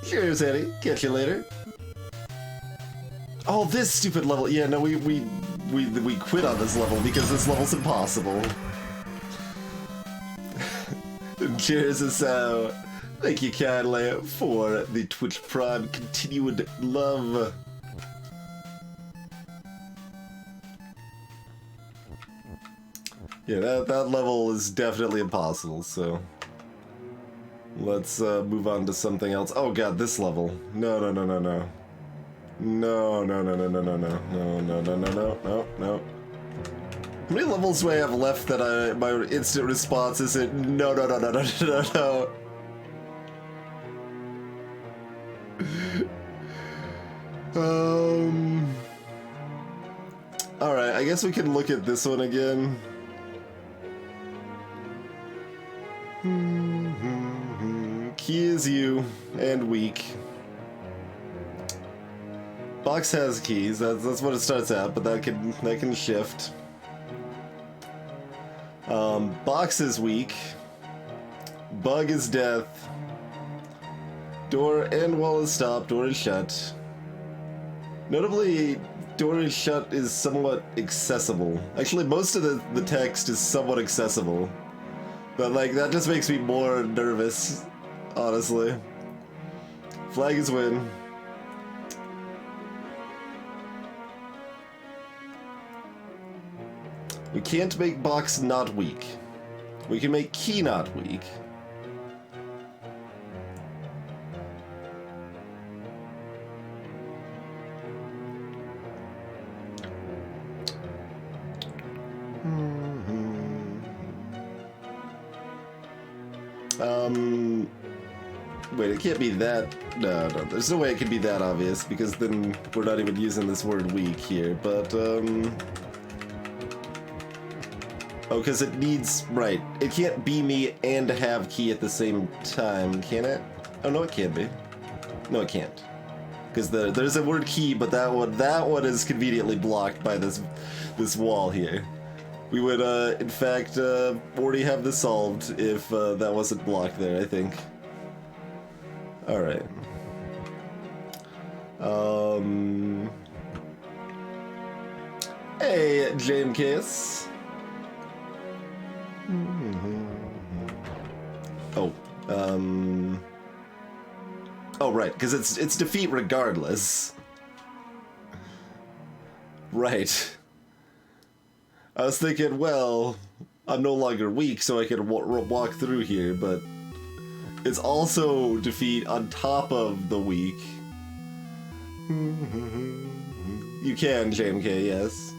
Cheers, Eddie. Catch you later. Oh, this stupid level. Yeah, no, we quit on this level because this level's impossible. Cheers, Asao. Thank you kindly for the Twitch Prime continued love. Yeah, that level is definitely impossible, so let's move on to something else. Oh god, this level. No. No. How many levels do I have left that my instant response isn't no. Alright, I guess we can look at this one again. Key is you, and weak. Box has keys, that's what it starts at, but that can shift. Box is weak. Bug is death. Door and wall is stopped, door is shut. Notably, door is shut is somewhat accessible. Actually, most of the text is somewhat accessible. But, like, that just makes me more nervous, honestly. Flag is win. We can't make box not weak. We can make key not weak. Wait, it can't be that. No, there's no way it could be that obvious, because then we're not even using this word weak here, but, oh, because it needs, right, it can't be me and have key at the same time, can it? Oh, no, it can be. No, it can't. Because there's a word key, but that one is conveniently blocked by this wall here. We would, in fact, already have this solved if that wasn't blocked there, I think. Alright. Hey, James Kiss. Oh, oh, right, because it's defeat regardless. Right. I was thinking, well, I'm no longer weak, so I can walk through here, but it's also defeat on top of the weak. You can, JMK, yes.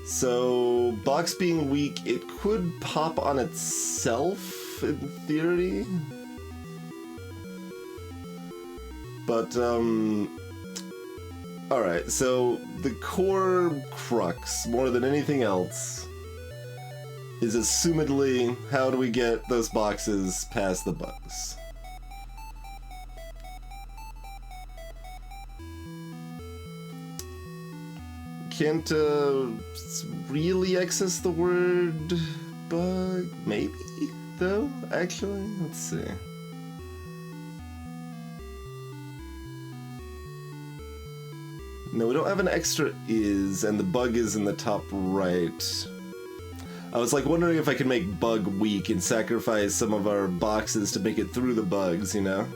So, box being weak, it could pop on itself, in theory. But, alright, so the core crux, more than anything else, is assumedly how do we get those boxes past the bugs. Can't really access the word bug? Maybe, though, actually? Let's see. No, we don't have an extra is, and the bug is in the top right. I was like wondering if I could make bug weak and sacrifice some of our boxes to make it through the bugs, you know?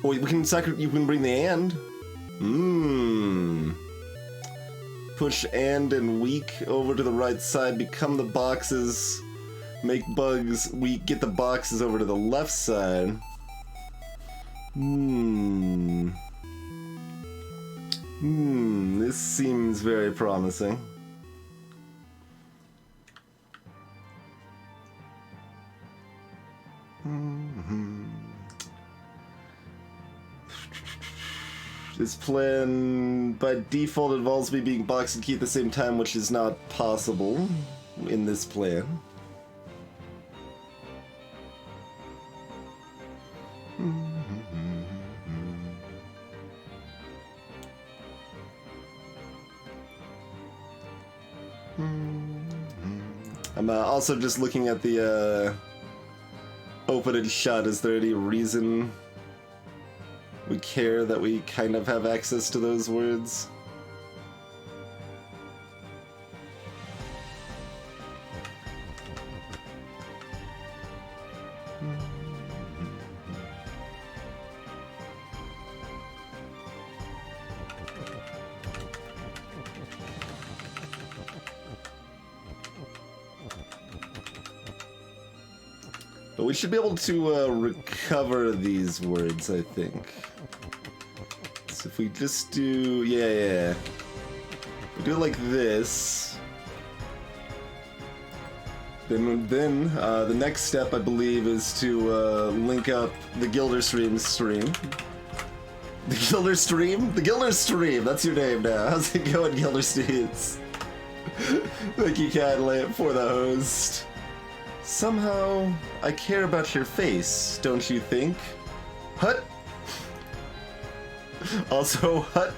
Or you can bring the and. Push and weak over to the right side, become the boxes, make bugs weak, get the boxes over to the left side. This seems very promising. This plan, by default, involves me being box and key at the same time, which is not possible in this plan. I'm also just looking at the open and shut. Is there any reason we care that we kind of have access to those words? But we should be able to recover these words, I think. So if we just do, yeah. We do it like this. Then the next step, I believe, is to link up the Gilderstream stream. The Gilderstream? The Gilderstream! That's your name now. How's it going, Gildersteins? Thank you kindly for the host. Somehow, I care about your face, don't you think? Hut? Also, Hut?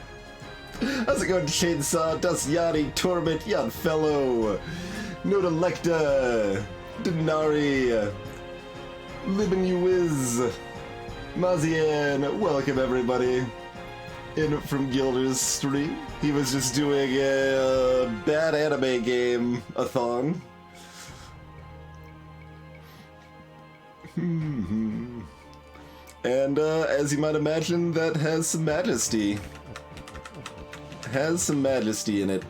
How's it going, Chainsaw, Dasyani, Torment, young fellow? Nodalecta, Denari, Libin you Wiz, Mazian, welcome everybody. In from Gilder's stream. He was just doing a bad anime game-a-thon. And as you might imagine, that has some majesty. Has some majesty in it.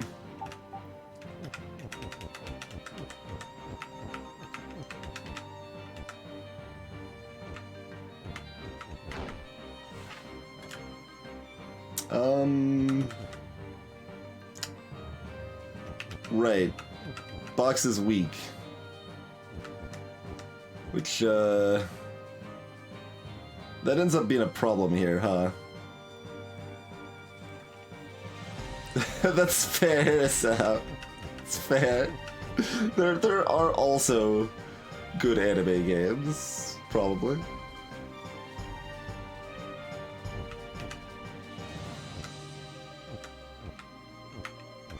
Right. Box is weak. Which, that ends up being a problem here, huh? That's fair, Sal. It's fair. There are also good anime games, probably.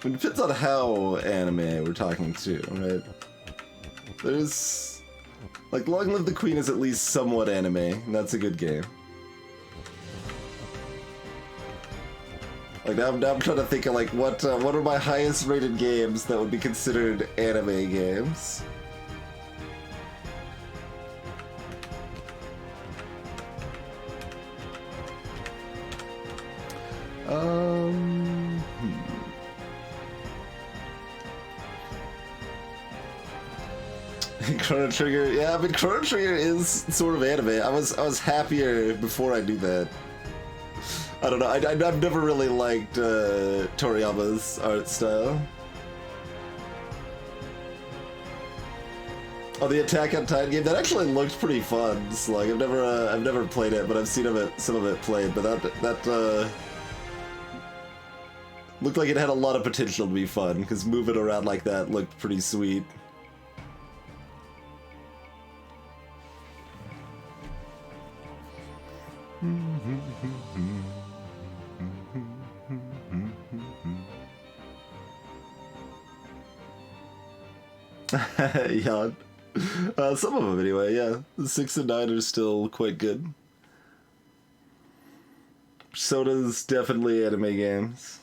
It depends on how anime we're talking to, right? There's... like, Long Live the Queen is at least somewhat anime, and that's a good game. Like, now I'm trying to think of, like, what are my highest rated games that would be considered anime games? Chrono Trigger, yeah, but Chrono Trigger is sort of anime. I was happier before I knew that. I don't know. I've never really liked Toriyama's art style. Oh, the Attack on Titan game, that actually looked pretty fun. So, like, I've never played it, but I've seen some of it played. But that looked like it had a lot of potential to be fun, because moving around like that looked pretty sweet. Yeah, some of them anyway. Yeah, the 6 and 9 are still quite good. Persona's definitely anime games.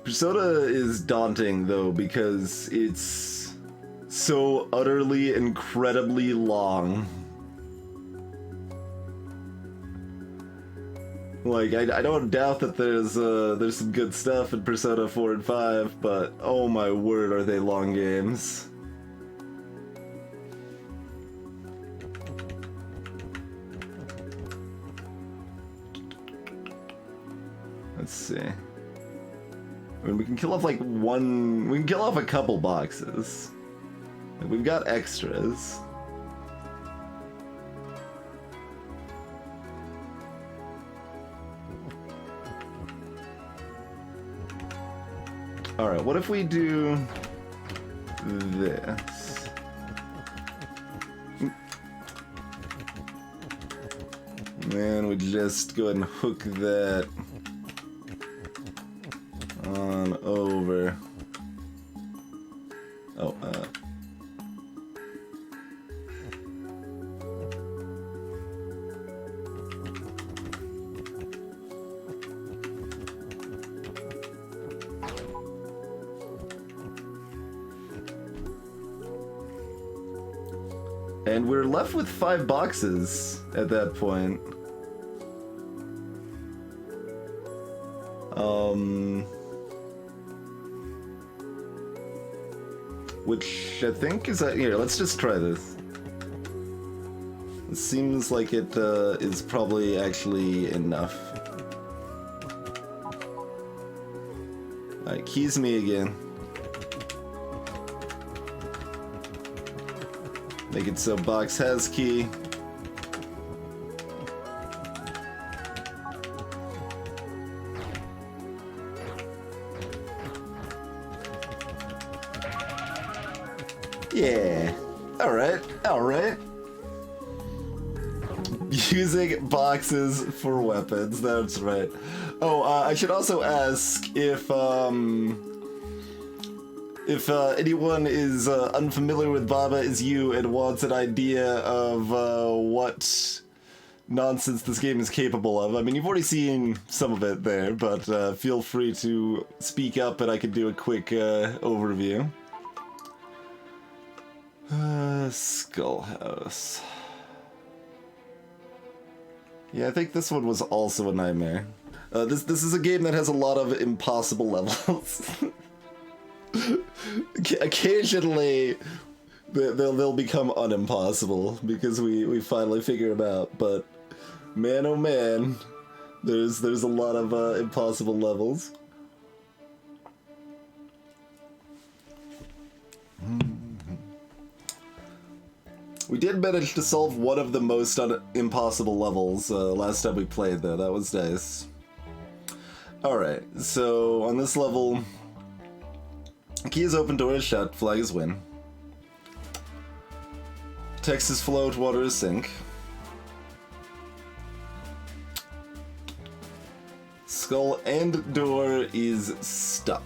Persona is daunting though because it's so utterly incredibly long. Like, I don't doubt that there's some good stuff in Persona 4 and 5, but oh my word, are they long games. Let's see. I mean, we can kill off like we can kill off a couple boxes. Like, we've got extras. Alright, what if we do this? And we just go ahead and hook that on over. Oh, and we're left with 5 boxes at that point. Which I think is here. Let's just try this. It seems like it is probably actually enough. Alright, keys me again. Make it so box has key. Yeah. Alright, alright. Using boxes for weapons, that's right. Oh, I should also ask if anyone is unfamiliar with Baba Is You and wants an idea of what nonsense this game is capable of. I mean, you've already seen some of it there, but feel free to speak up and I can do a quick overview. Skullhouse. Yeah, I think this one was also a nightmare. This is a game that has a lot of impossible levels. Occasionally, they'll become unimpossible because we finally figure them out. But man, oh man, there's a lot of impossible levels. We did manage to solve one of the most impossible levels last time we played, though. That was nice. Alright, so on this level, key is open, door is shut, flag is win. Text is float, water is sink. Skull and door is stop.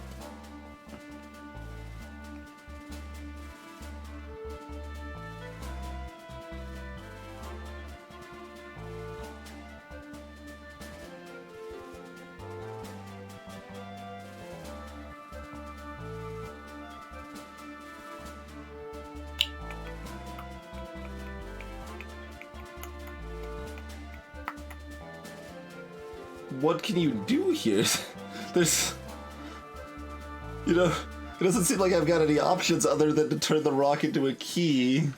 What can you do here? There's... You know, it doesn't seem like I've got any options other than to turn the rock into a key.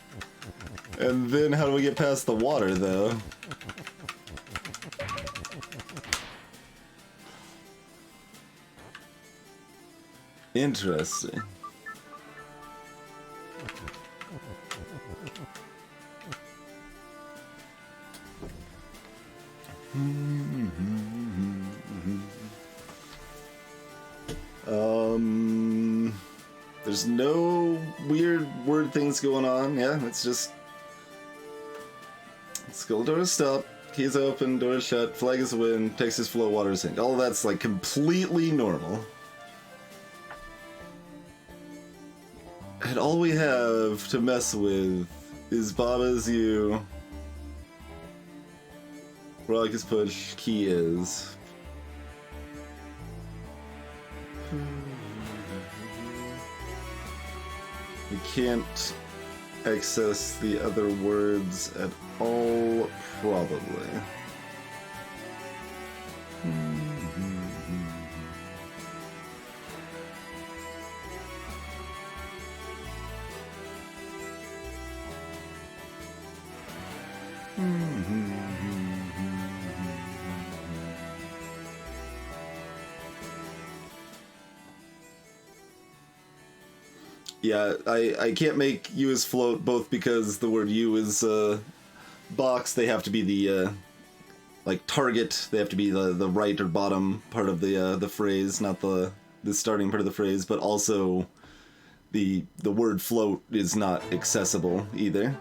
And then how do we get past the water, though? Interesting. There's no weird word things going on. Yeah, it's just skull door is stop, keys open, door is shut, flag is win, text is flow, water is sink. All of that's like completely normal. And all we have to mess with is Baba Is You. Rock is push, key is. We can't access the other words at all, probably. Yeah, I can't make you as float, both because the word you is box. They have to be the like target. They have to be the right or bottom part of the phrase, not the starting part of the phrase. But also, the word float is not accessible either,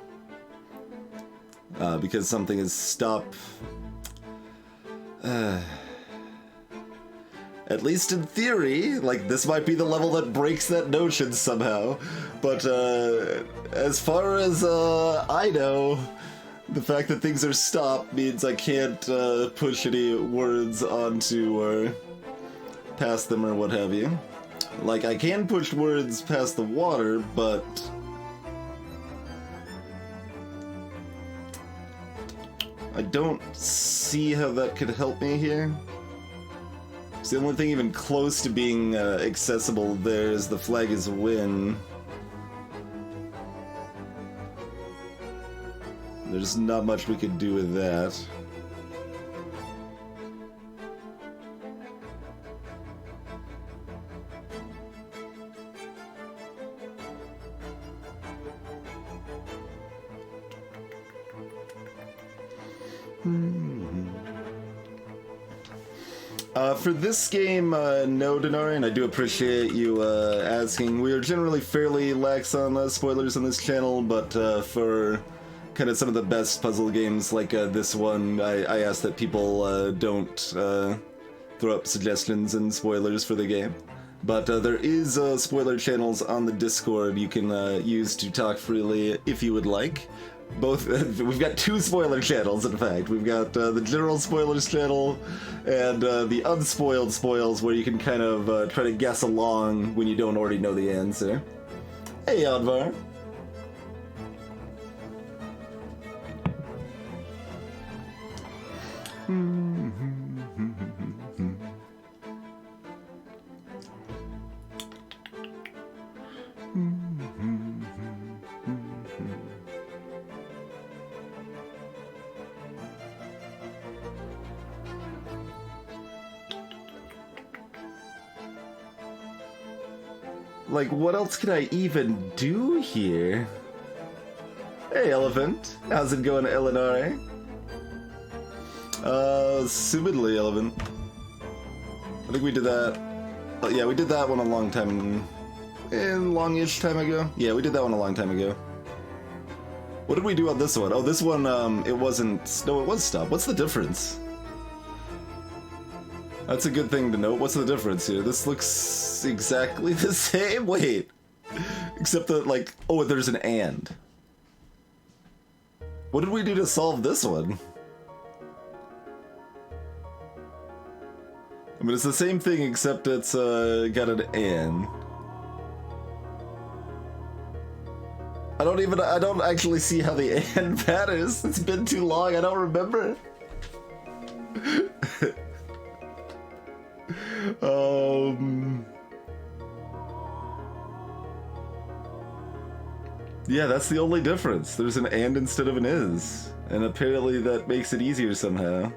because something is stop At least in theory, like, this might be the level that breaks that notion somehow. But, as far as, I know, the fact that things are stopped means I can't, push any words onto, or past them or what have you. Like, I can push words past the water, but... I don't see how that could help me here. It's the only thing even close to being accessible there is the flag is a win. There's not much we could do with that. For this game, no, Denari, and I do appreciate you asking. We are generally fairly lax on spoilers on this channel, but for kind of some of the best puzzle games like this one, I ask that people don't throw up suggestions and spoilers for the game. But there is spoiler channels on the Discord you can use to talk freely if you would like. Both, we've got two spoiler channels, in fact. We've got the general spoilers channel and the unspoiled spoils, where you can kind of try to guess along when you don't already know the answer. Hey, Advar. Like, what else can I even do here? Hey, Elephant. How's it going, Elinare? Assumedly, Elephant. I think we did that... yeah, we did that one a long time... long-ish time ago? Yeah, we did that one a long time ago. What did we do on this one? Oh, this one, it wasn't... No, it was stop. What's the difference? That's a good thing to note. What's the difference here? This looks exactly the same? Wait. Except that, like... Oh, there's an and. What did we do to solve this one? I mean, it's the same thing, except it's, got an and. I don't actually see how the and matters. It's been too long, I don't remember. Yeah, that's the only difference. There's an and instead of an is. And apparently that makes it easier somehow.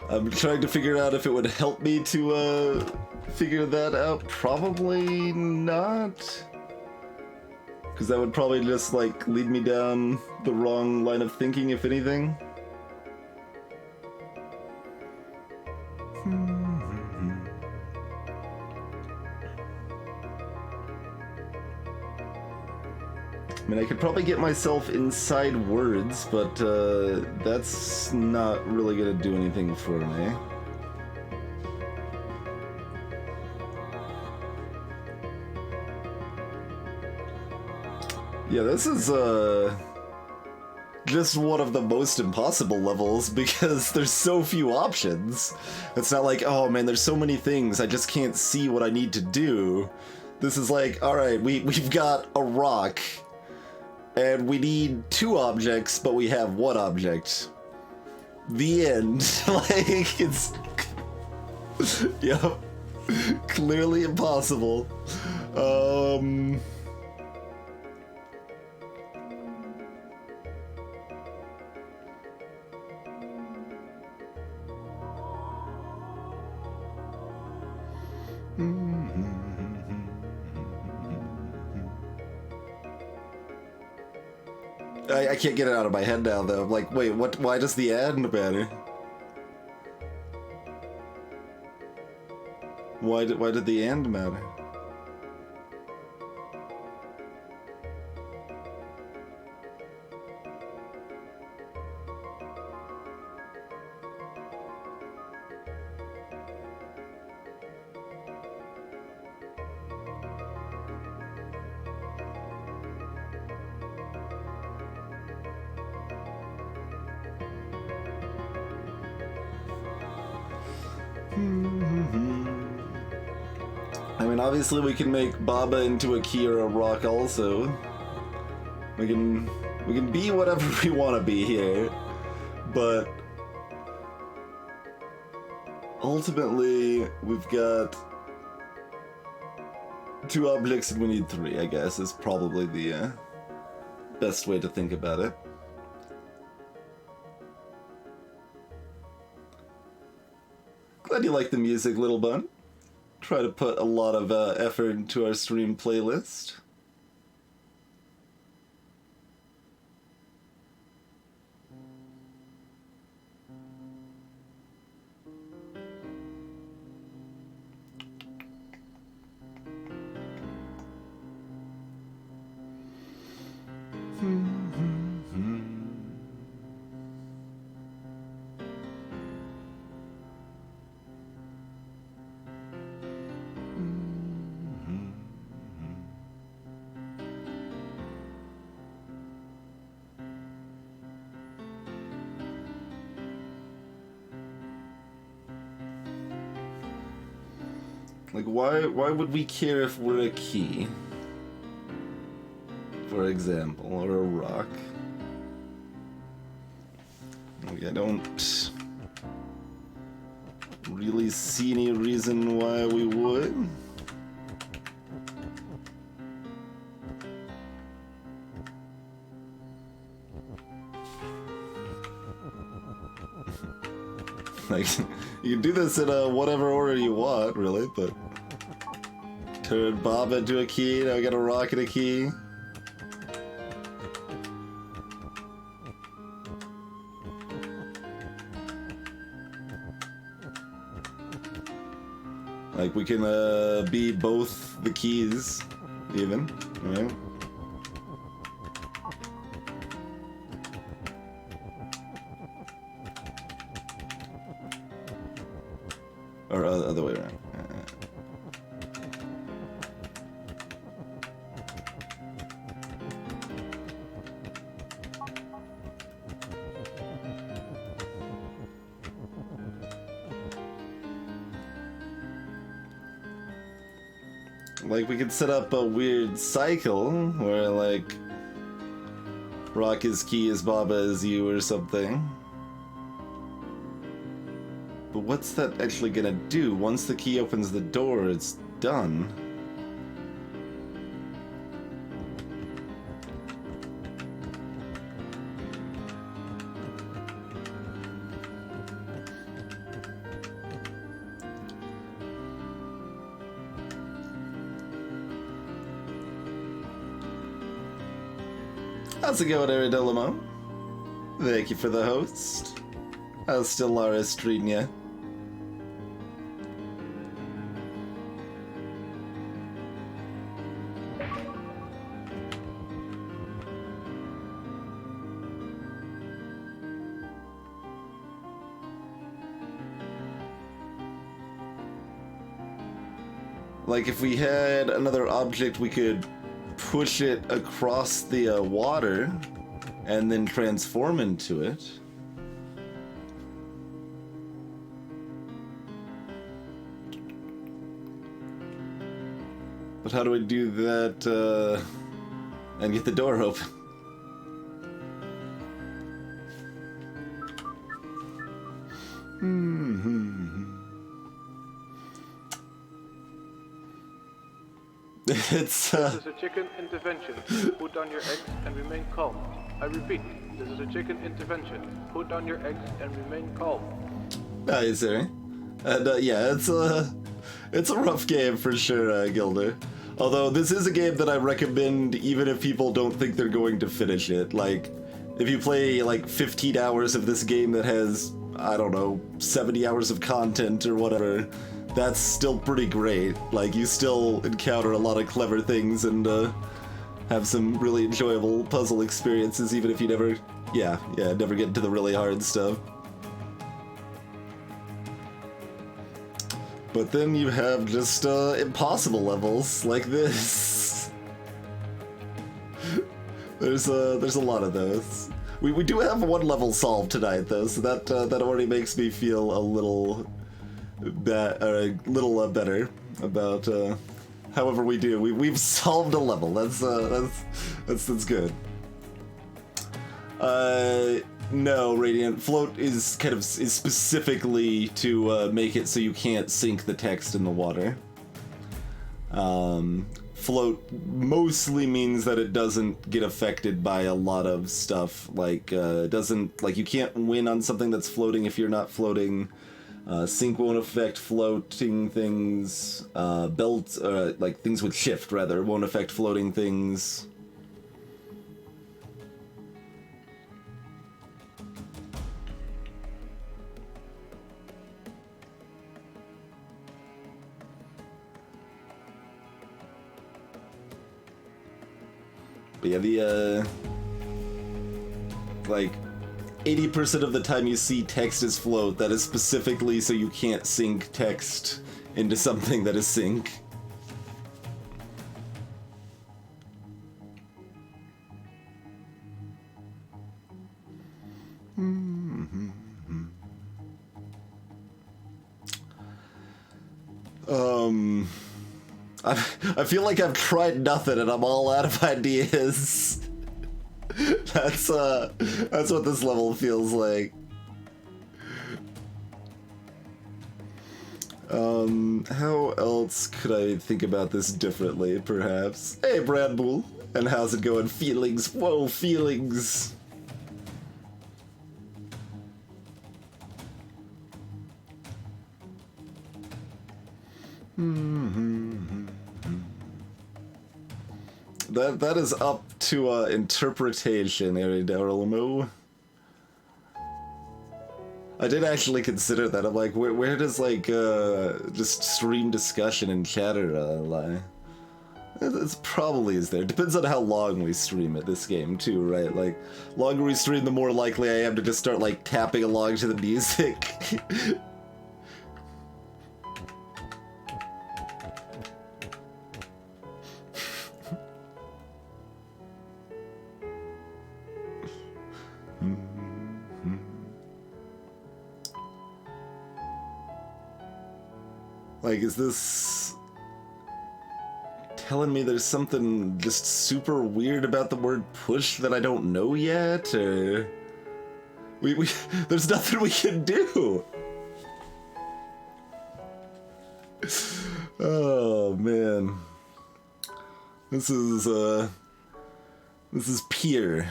I'm trying to figure out if it would help me to, figure that out. Probably not. Because that would probably just, like, lead me down the wrong line of thinking, if anything. I mean, I could probably get myself inside words, but that's not really gonna do anything for me. Yeah, this is just one of the most impossible levels because there's so few options. It's not like, oh man, there's so many things, I just can't see what I need to do. This is like, alright, we've got a rock. And we need two objects, but we have one object. The end. Like, it's... Yep. Clearly impossible. I can't get it out of my head now, though. I'm like, wait, what? Why does the and matter? Why did the and matter? I mean, obviously we can make Baba into a key or a rock also. We can be whatever we want to be here, but ultimately we've got 2 objects and we need 3, I guess, is probably the best way to think about it. Glad you like the music, Little Bun. Try to put a lot of effort into our stream playlist. Like, why would we care if we're a key? For example, or a rock. Like, I don't really see any reason why we would. Like, you can do this in whatever order you want, really, but... Turn Bob into a key, now we got a rock and a key. Like, we can be both the keys, even, right? Or other way around. Like, we could set up a weird cycle where, like, rock is key is Baba is you or something. But what's that actually gonna do? Once the key opens the door, it's done. How's it going, Aridolamo? Thank you for the host. How's Stellaris treating ya? Like, if we had another object, we could push it across the water and then transform into it. But how do we do that and get the door open? It's This is a chicken intervention. Put down your eggs and remain calm. I repeat, this is a chicken intervention. Put down your eggs and remain calm. Nice, sir. And yeah, it's a rough game for sure, Gilder. Although this is a game that I recommend even if people don't think they're going to finish it. Like, if you play like 15 hours of this game that has, I don't know, 70 hours of content or whatever, that's still pretty great. Like, you still encounter a lot of clever things and have some really enjoyable puzzle experiences, even if you never, never get into the really hard stuff. But then you have just impossible levels like this. There's a lot of those. We do have one level solved tonight though, so that already makes me feel a little a little better about however we do. We've solved a level. That's good. No, Radiant. Float is kind of is specifically to make it so you can't sink the text in the water. Float mostly means that it doesn't get affected by a lot of stuff. Like, you can't win on something that's floating if you're not floating. Sync won't affect floating things. Things with shift, rather, won't affect floating things. But yeah, 80% of the time you see text as float, that is specifically so you can't sync text into something that is sync. I feel like I've tried nothing and I'm all out of ideas. That's what this level feels like. How else could I think about this differently, perhaps? Hey, Brad Bull, and how's it going? Feelings, whoa, feelings. That is up to interpretation, Aridarolmo. I did actually consider that. I'm like, where does just stream discussion and chatter lie? It probably is there. Depends on how long we stream it, this game too, right? Like, longer we stream, the more likely I am to just start tapping along to the music. Is this telling me there's something just super weird about the word push that I don't know yet? Or there's nothing we can do. Oh man. This is pure.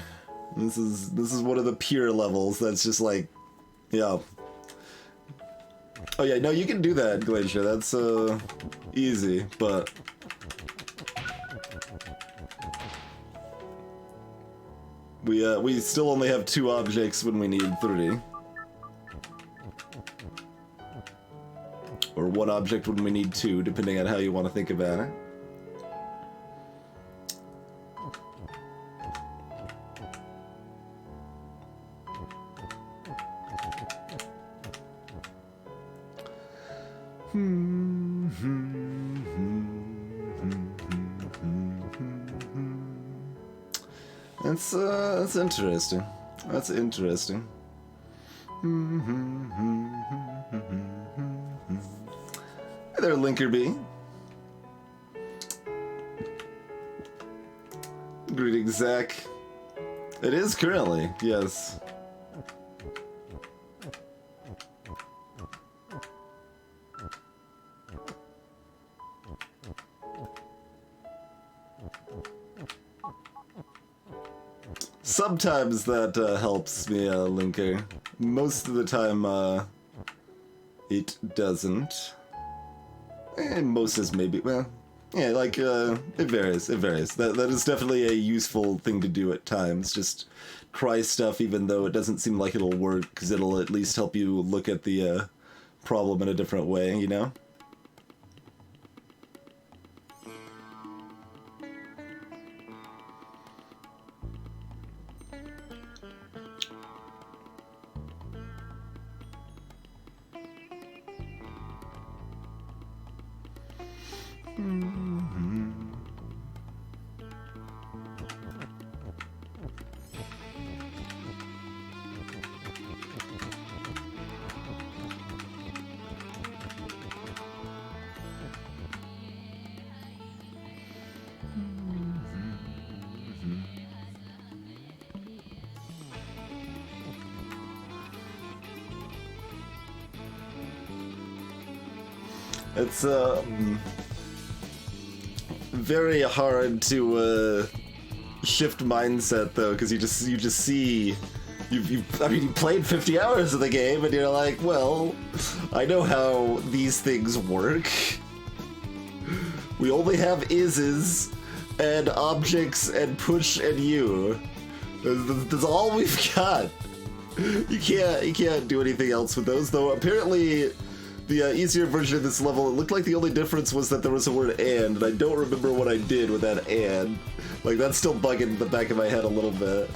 This is one of the pure levels that's just yeah. Oh yeah, no, you can do that, Glacier. That's easy, but we still only have 2 objects when we need 3. Or 1 object when we need 2, depending on how you want to think about it. That's interesting. That's interesting. Hey there, Linkerby. Greetings, Zach. It is currently, yes. Sometimes that helps me, Linker. Most of the time, it doesn't. Most is maybe, well, yeah, it varies, it varies. That is definitely a useful thing to do at times, just try stuff even though it doesn't seem like it'll work, because it'll at least help you look at the problem in a different way, you know? It's very hard to shift mindset though, because you just see you played 50 hours of the game and you're like, well, I know how these things work. We only have is's and objects and push and you. That's all we've got. You can't do anything else with those, though. Apparently, the easier version of this level, it looked like the only difference was that there was a word and I don't remember what I did with that and. Like, that's still bugging the back of my head a little bit.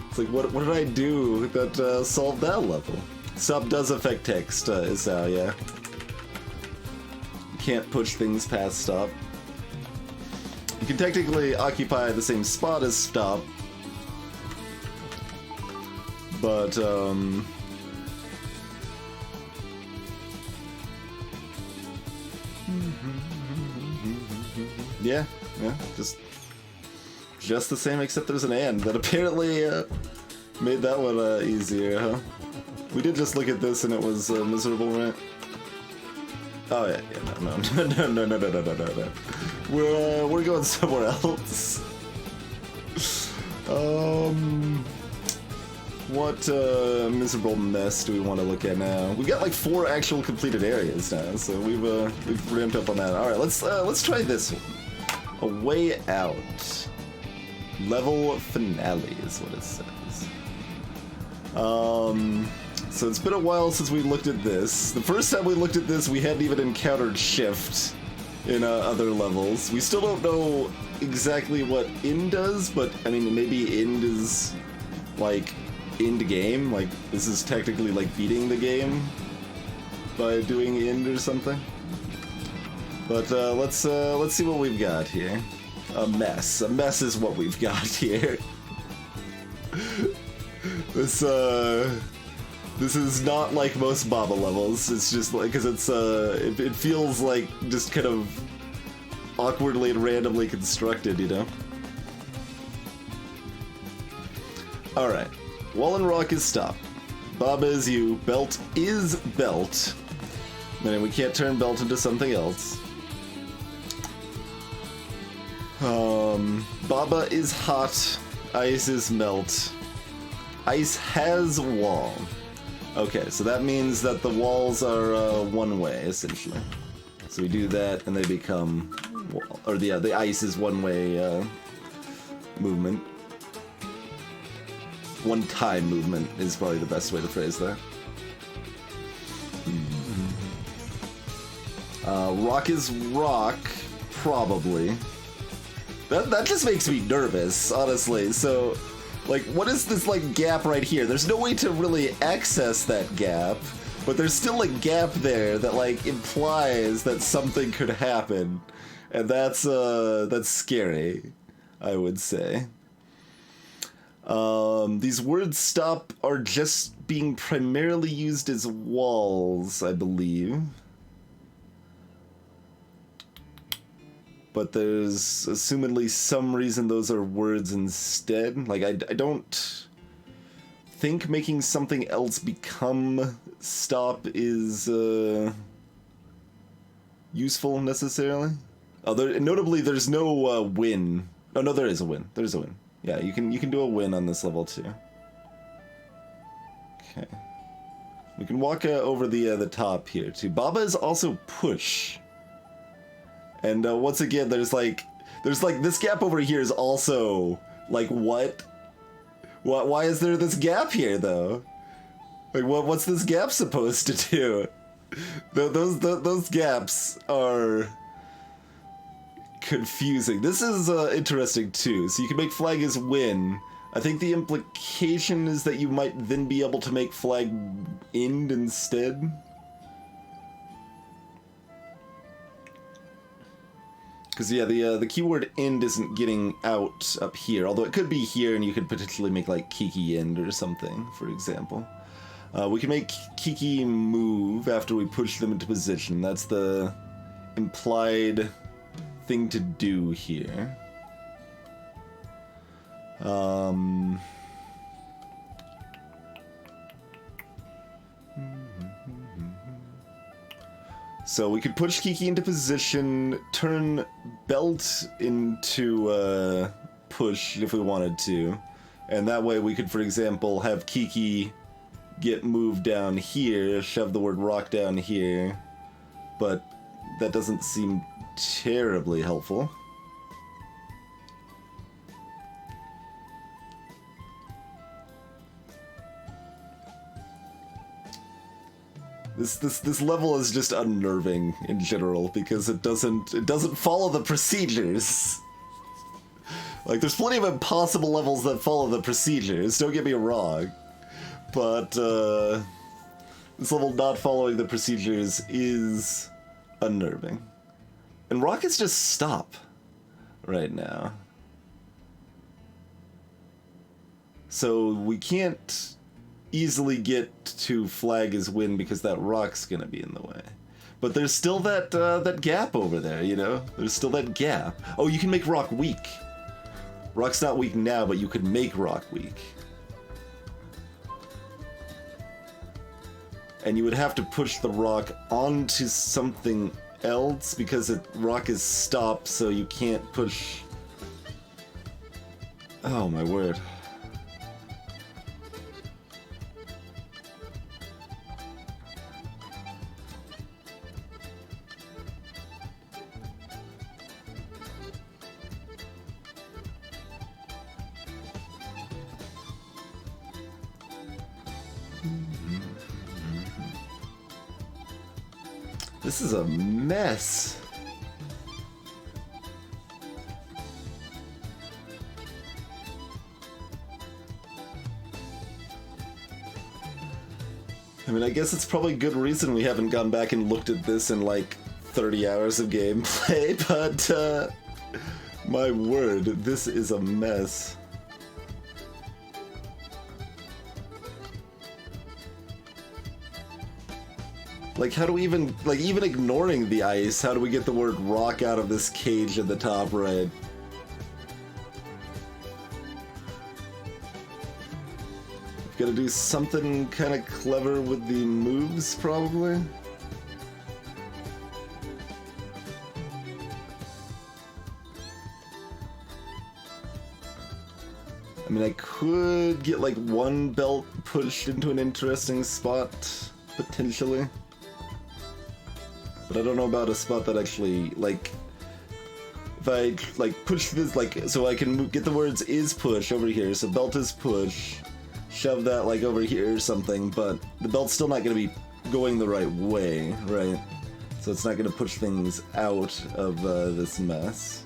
It's like, what did I do that solved that level? Sub does affect text, is how, yeah. You can't push things past stop. You can technically occupy the same spot as stop, but, yeah, just the same, except there's an and that apparently made that one easier, huh? We did just look at this and it was miserable, right? Oh yeah, no. We're going somewhere else. What miserable mess do we want to look at now? We've got like 4 actual completed areas now, so we've ramped up on that. All right, let's try this one. A Way Out. Level finale is what it says. So it's been a while since we looked at this. The first time we looked at this, we hadn't even encountered shift in other levels. We still don't know exactly what end does, but I mean, maybe end is like end game. Like this is technically like beating the game by doing end or something. But let's see what we've got here. A mess. A mess is what we've got here. This is not like most Baba levels. It's just like, because it's it feels like just kind of awkwardly and randomly constructed, you know. All right, wall and rock is stop. Baba is you. Belt is belt. And we can't turn belt into something else. Baba is hot. Ice is melt. Ice has wall. Okay, so that means that the walls are one way, essentially. So we do that, and they become wall. Or the ice is one way movement. One time movement is probably the best way to phrase that. Rock is rock, probably. That just makes me nervous, honestly. So, like, what is this, like, gap right here? There's no way to really access that gap, but there's still a gap there that, like, implies that something could happen. And that's scary, I would say. These words stop are just being primarily used as walls, I believe. But there's assumedly some reason those are words instead. Like, I don't think making something else become stop is useful necessarily. Notably, there's no win. Oh no, there is a win. There's a win. Yeah, you can do a win on this level too. Okay, we can walk over the top here too. Baba is also push. And once again, there's like this gap over here is also like what? Why is there this gap here though? Like what's this gap supposed to do? Those gaps are confusing. This is interesting too. So you can make flag as win. I think the implication is that you might then be able to make flag end instead. Because, yeah, the keyword end isn't getting out up here, although it could be here and you could potentially make, like, Kiki end or something, for example. We can make Kiki move after we push them into position. That's the implied thing to do here. So we could push Kiki into position, turn Belt into push if we wanted to. And that way we could, for example, have Kiki get moved down here, shove the word rock down here. But that doesn't seem terribly helpful. This level is just unnerving in general because it doesn't follow the procedures. Like, there's plenty of impossible levels that follow the procedures, don't get me wrong. But this level not following the procedures is unnerving. And rockets just stop right now. So we can't easily get to flag his win because that rock's gonna be in the way. But there's still that that gap over there, you know? There's still that gap. Oh, you can make rock weak. Rock's not weak now, but you could make rock weak. And you would have to push the rock onto something else because rock is stopped, so you can't push. Oh my word. This is a mess. I mean, I guess it's probably good reason we haven't gone back and looked at this in like 30 hours of gameplay, but my word, this is a mess. Like, how do we even, like, even ignoring the ice, how do we get the word rock out of this cage at the top right? We've got to do something kind of clever with the moves, probably? I mean, I could get, like, one belt pushed into an interesting spot, potentially. But I don't know about a spot that actually, like, if I, like, push this, like, so I can get the words is push over here, so belt is push, shove that, like, over here or something, but the belt's still not going to be going the right way, right? So it's not going to push things out of this mess.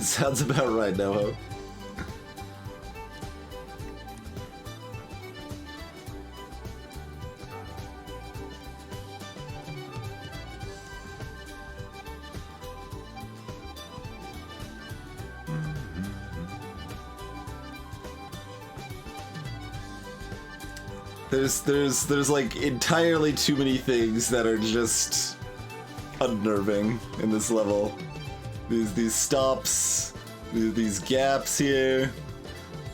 Sounds about right, Noho. There's like entirely too many things that are just unnerving in this level. These stops, these gaps here,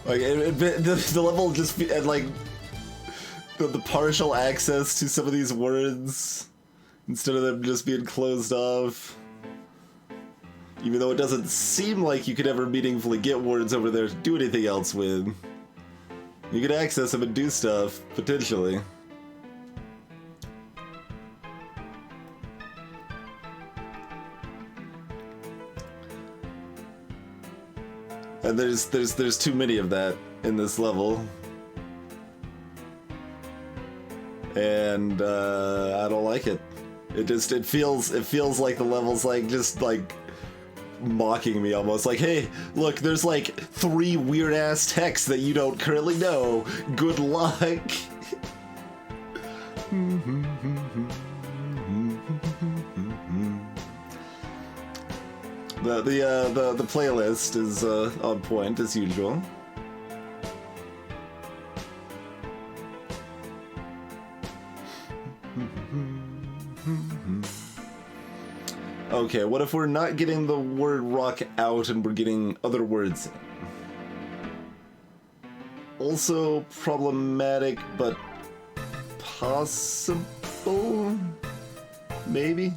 like the level just and like the partial access to some of these words instead of them just being closed off. Even though it doesn't seem like you could ever meaningfully get words over there to do anything else with, you could access them and do stuff potentially. And there's too many of that in this level. And I don't like it. It feels like the level's like just like mocking me almost. Like, hey, look, there's like 3 weird ass texts that you don't currently know. Good luck. The playlist is on point as usual. Okay, what if we're not getting the word rock out and we're getting other words in? Also problematic, but possible? Maybe?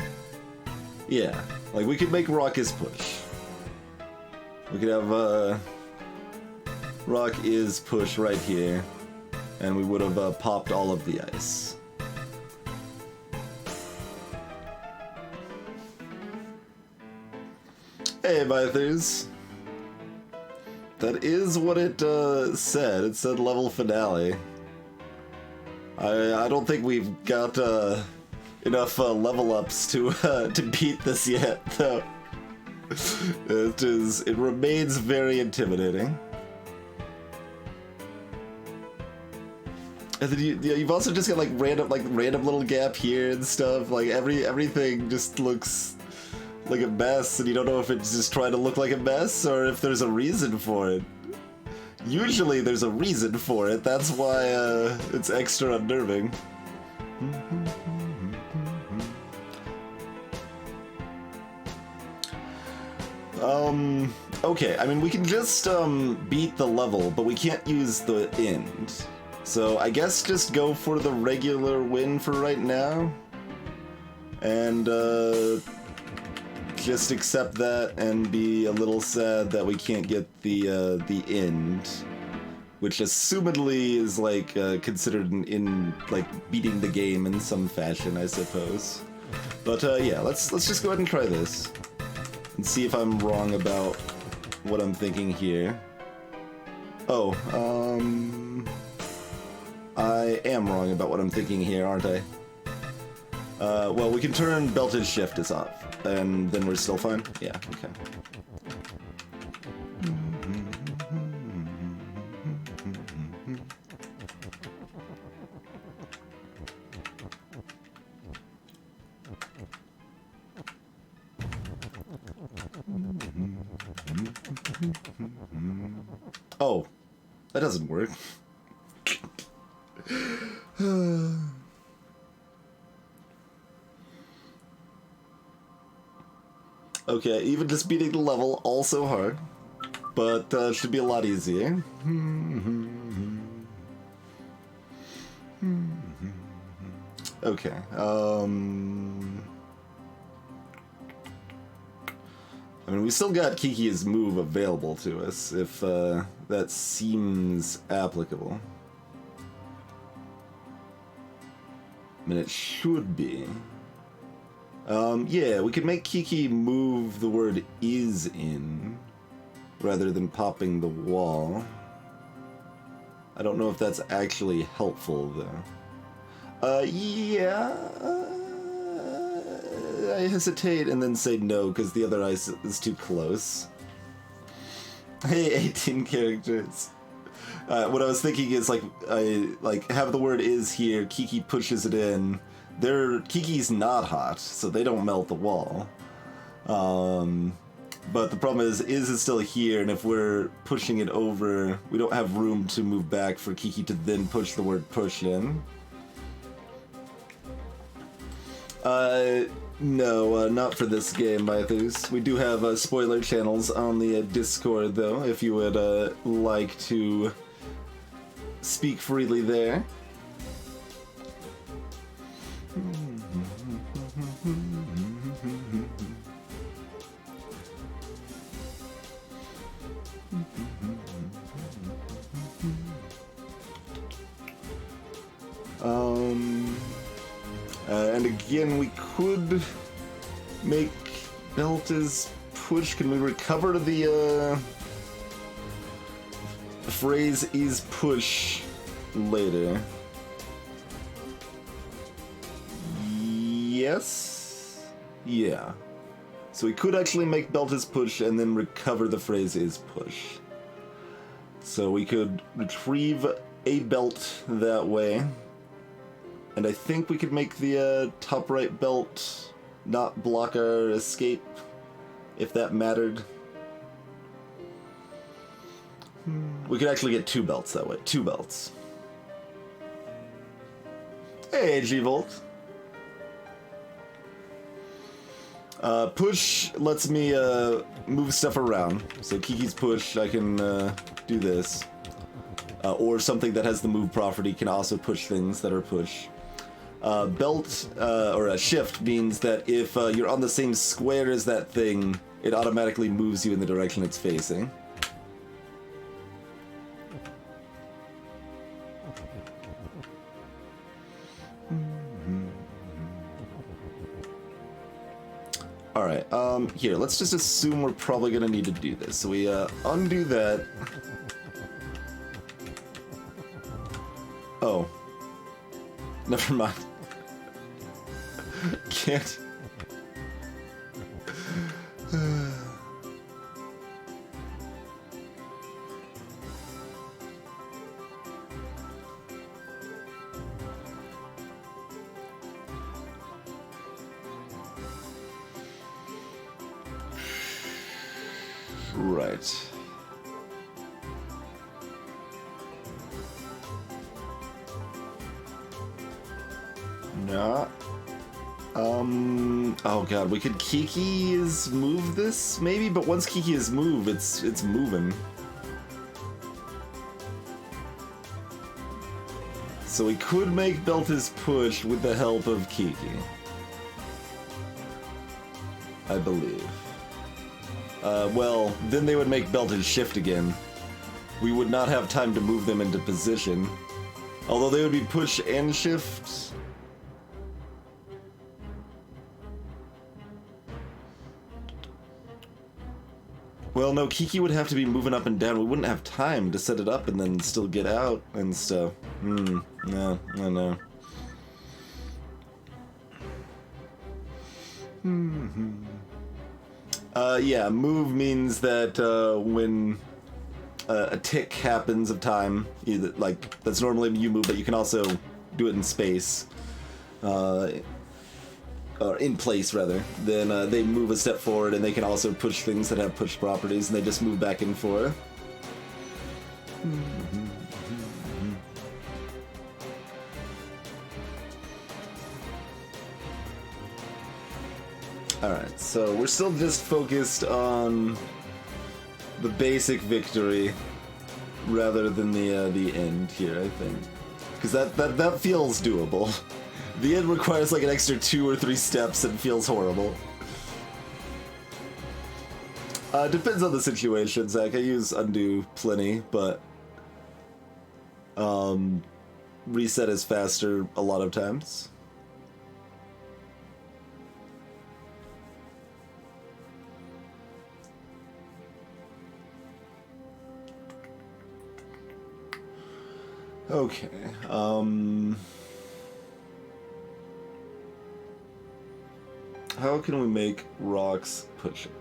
Yeah, like we could make rock is push. We could have rock is push right here, and we would have popped all of the ice. Hey, Bythers. That is what it said. It said level finale. I don't think we've got enough level ups to beat this yet, though. It remains very intimidating. And then you've also just got like random little gap here and stuff. Like everything just looks like a mess, and you don't know if it's just trying to look like a mess or if there's a reason for it. Usually there's a reason for it. That's why it's extra unnerving. Okay, I mean, we can just beat the level, but we can't use the end. So I guess just go for the regular win for right now. And just accept that and be a little sad that we can't get the end, which assumedly is like considered in like beating the game in some fashion, I suppose. But yeah, let's just go ahead and try this and see if I'm wrong about what I'm thinking here. Oh, I am wrong about what I'm thinking here, aren't I? Well, we can turn belted shift as off, and then we're still fine? Yeah, okay. Oh, that doesn't work. Okay, even just beating the level, also hard, but should be a lot easier. Okay, I mean, we still got Kiki's move available to us, if that seems applicable. I mean, it should be. Yeah, we could make Kiki move the word is in, rather than popping the wall. I don't know if that's actually helpful, though. Yeah... I hesitate and then say no, because the other ice is too close. Hey, 18 characters. What I was thinking is, I have the word is here, Kiki pushes it in. Kiki's not hot, so they don't melt the wall. But the problem is still here, and if we're pushing it over, we don't have room to move back for Kiki to then push the word push in. No, not for this game, Bythers. We do have spoiler channels on the Discord, though, if you would like to speak freely there. And again, we could make belt as push. Can we recover the phrase is push later? Yes? Yeah. So we could actually make belt is push and then recover the phrase is push. So we could retrieve a belt that way. And I think we could make the top right belt not block our escape, if that mattered. We could actually get 2 belts that way. 2 belts. Hey, G-Volt. Push lets me move stuff around. So Kiki's push, I can do this. Or something that has the move property can also push things that are push. Belt or a shift means that if you're on the same square as that thing, it automatically moves you in the direction it's facing. Alright, here, let's just assume we're probably gonna need to do this. So we undo that. Oh. Never mind. Can't. Right. No. Oh god, we could Kiki's move this maybe, but once Kiki is moved, it's moving. So we could make Belt his push with the help of Kiki, I believe. Well, then they would make Belt his shift again. We would not have time to move them into position. Although they would be push and shift. Well, no, Kiki would have to be moving up and down. We wouldn't have time to set it up and then still get out and stuff. No, I know. Yeah, move means that when a tick happens of time, either like that's normally you move, but you can also do it in space, or in place rather. Then they move a step forward, and they can also push things that have push properties, and they just move back and forth. Alright, so we're still just focused on the basic victory rather than the end here, I think. Because that feels doable. The end requires like an extra 2 or 3 steps and feels horrible. Depends on the situation, Zach. I use undo plenty, but reset is faster a lot of times. Okay, how can we make rocks pushing?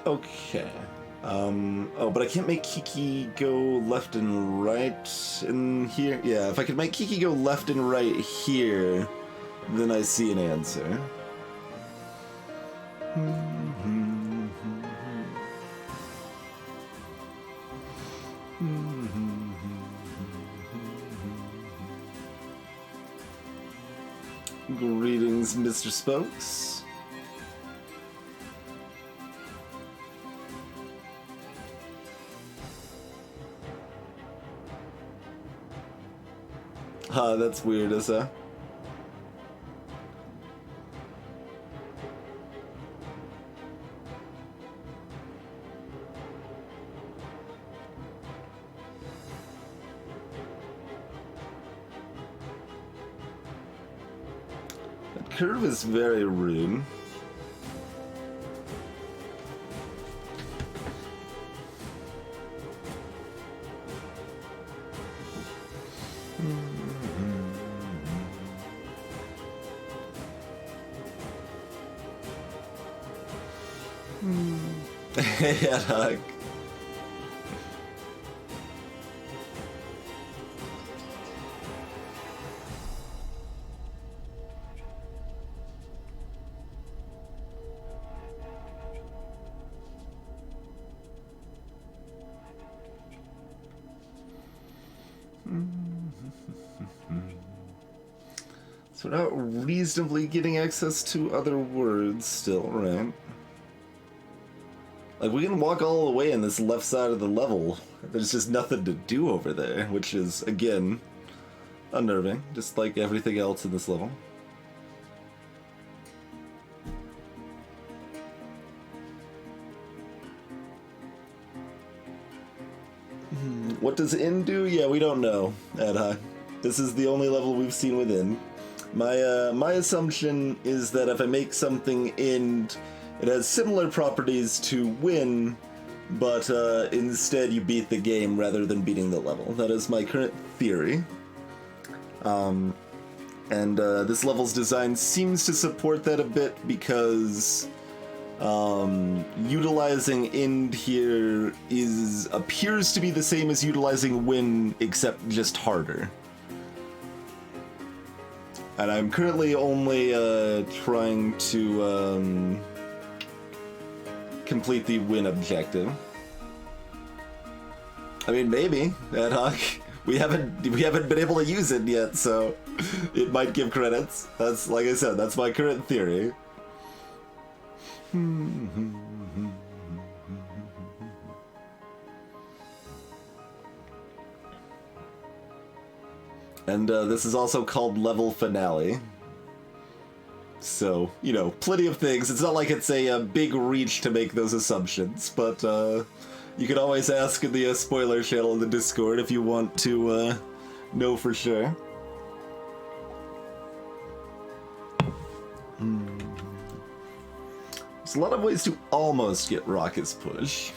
Okay. Oh, but I can't make Kiki go left and right in here. Yeah, if I could make Kiki go left and right here, then I see an answer. Greetings, Mr. Spokes. That's weird, is that? That curve is very rude. Yeah, Doug. So we're not reasonably getting access to other words still, right? Like, we can walk all the way in this left side of the level. There's just nothing to do over there, which is, again, unnerving, just like everything else in this level. What does in do? Yeah, we don't know, Adha. This is the only level we've seen within. My assumption is that if I make something in, it has similar properties to win, but instead you beat the game rather than beating the level. That is my current theory. This level's design seems to support that a bit because utilizing end here appears to be the same as utilizing win, except just harder. And I'm currently only trying to complete the win objective. I mean, maybe, Ad Hoc. We haven't been able to use it yet, so it might give credits. That's, like I said, that's my current theory. And this is also called Level Finale. So, you know, plenty of things. It's not like it's a big reach to make those assumptions, but you can always ask in the spoiler channel in the Discord if you want to know for sure. There's a lot of ways to almost get Rocket's push.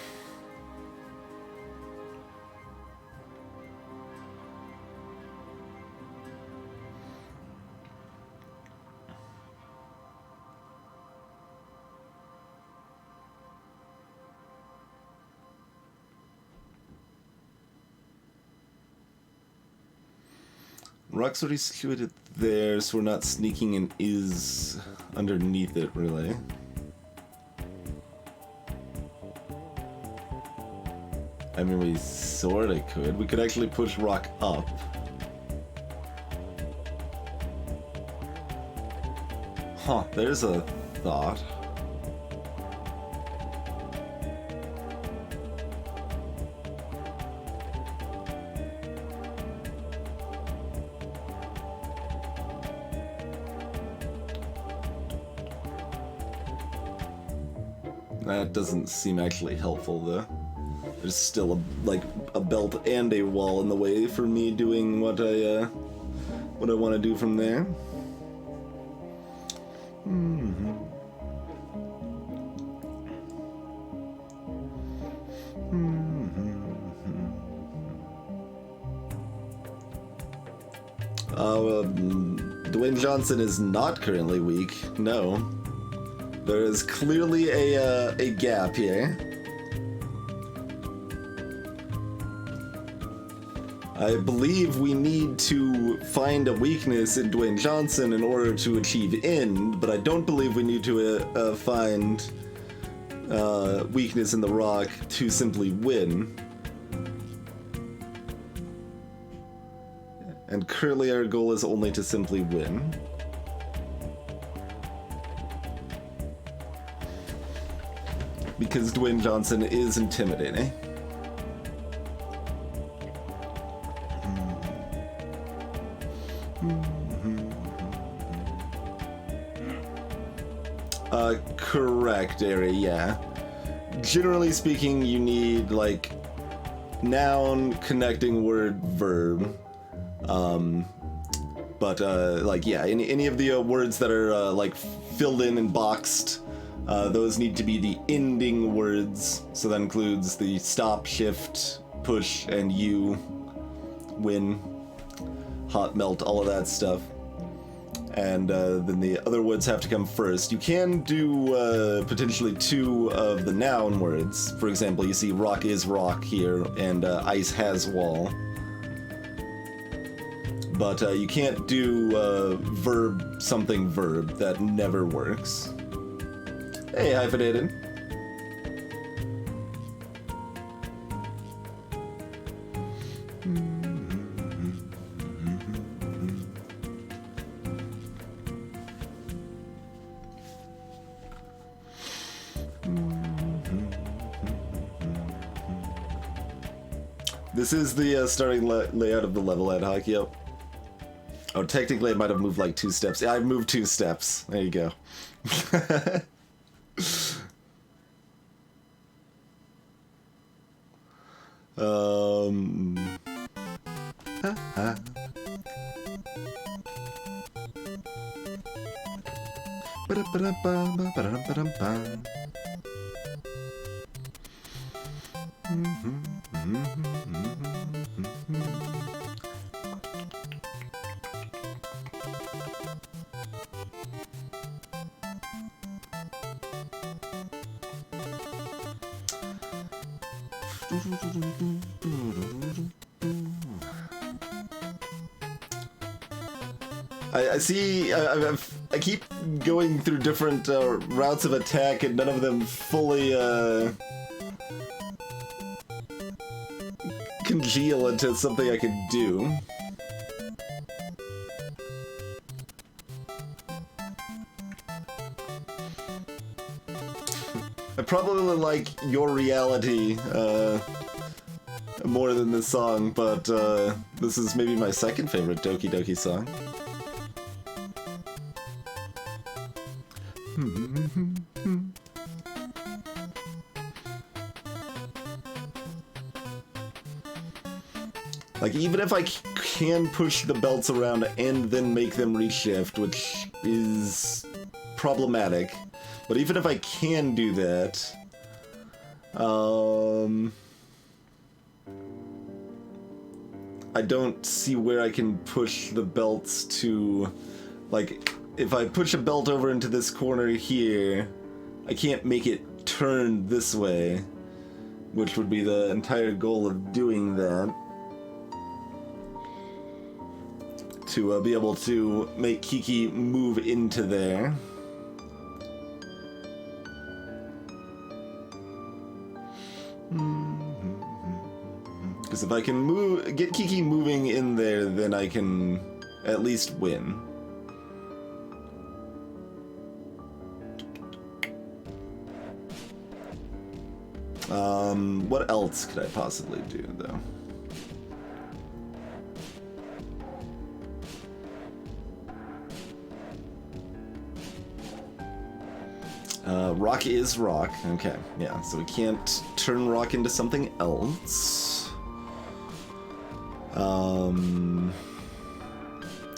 Rock's already situated there, so we're not sneaking an is underneath it, really. I mean, we sorta could. We could actually push Rock up. Huh, there's a thought. That doesn't seem actually helpful, though. There's still a belt and a wall in the way for me doing what I want to do from there. Dwayne Johnson is not currently weak. No. There is clearly a gap here. I believe we need to find a weakness in Dwayne Johnson in order to achieve end, but I don't believe we need to find weakness in The Rock to simply win. And currently our goal is only to simply win. Because Dwayne Johnson is intimidating. Correct, Ari, yeah. Generally speaking, you need, like, noun, connecting word, verb. Like, yeah, any of the words that are, like, filled in and boxed, those need to be the ending words. So that includes the stop, shift, push, and you, win, hot melt, all of that stuff. And then the other words have to come first. You can do potentially two of the noun words. For example, you see rock is rock here, and ice has wall. But you can't do verb something verb. That never works. Hey, hyphenated. This is the starting layout of the level ad hoc, yep. Oh, technically I might have moved like 2 steps. Yeah, I moved 2 steps. There you go. I see. I keep going through different routes of attack, and none of them fully congeal into something I could do. I probably like Your Reality more than this song, but this is maybe my second favorite Doki Doki song. Like, even if I can push the belts around and then make them reshift, which is problematic, but even if I can do that, I don't see where I can push the belts to, like, if I push a belt over into this corner here, I can't make it turn this way, which would be the entire goal of doing that. To be able to make Kiki move into there. Because if I can get Kiki moving in there, then I can at least win. What else could I possibly do, though? Rock is rock. Okay, yeah, so we can't turn rock into something else.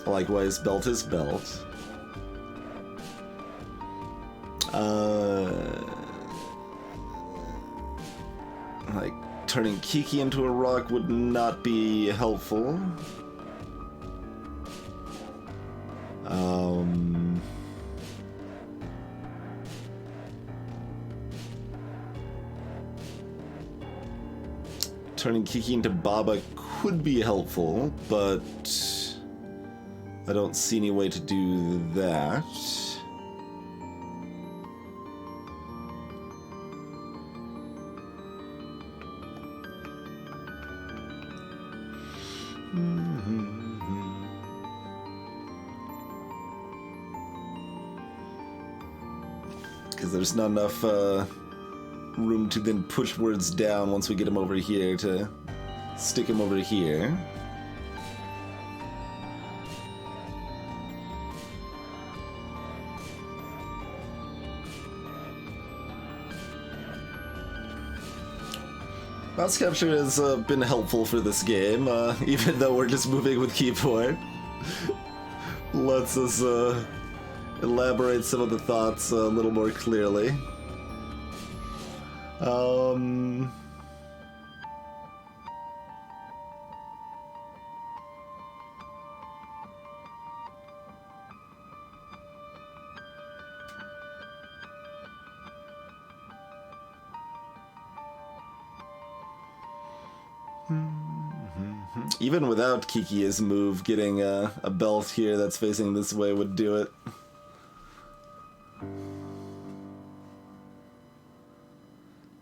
Likewise, belt is belt. Like, turning Kiki into a rock would not be helpful. Turning Kiki into Baba could be helpful, but I don't see any way to do that. Because there's not enough room to then push words down once we get him over here to stick him over here. Mouse capture has been helpful for this game, even though we're just moving with keyboard. Lets us elaborate some of the thoughts a little more clearly. Even without Kiki's move, getting a belt here that's facing this way would do it.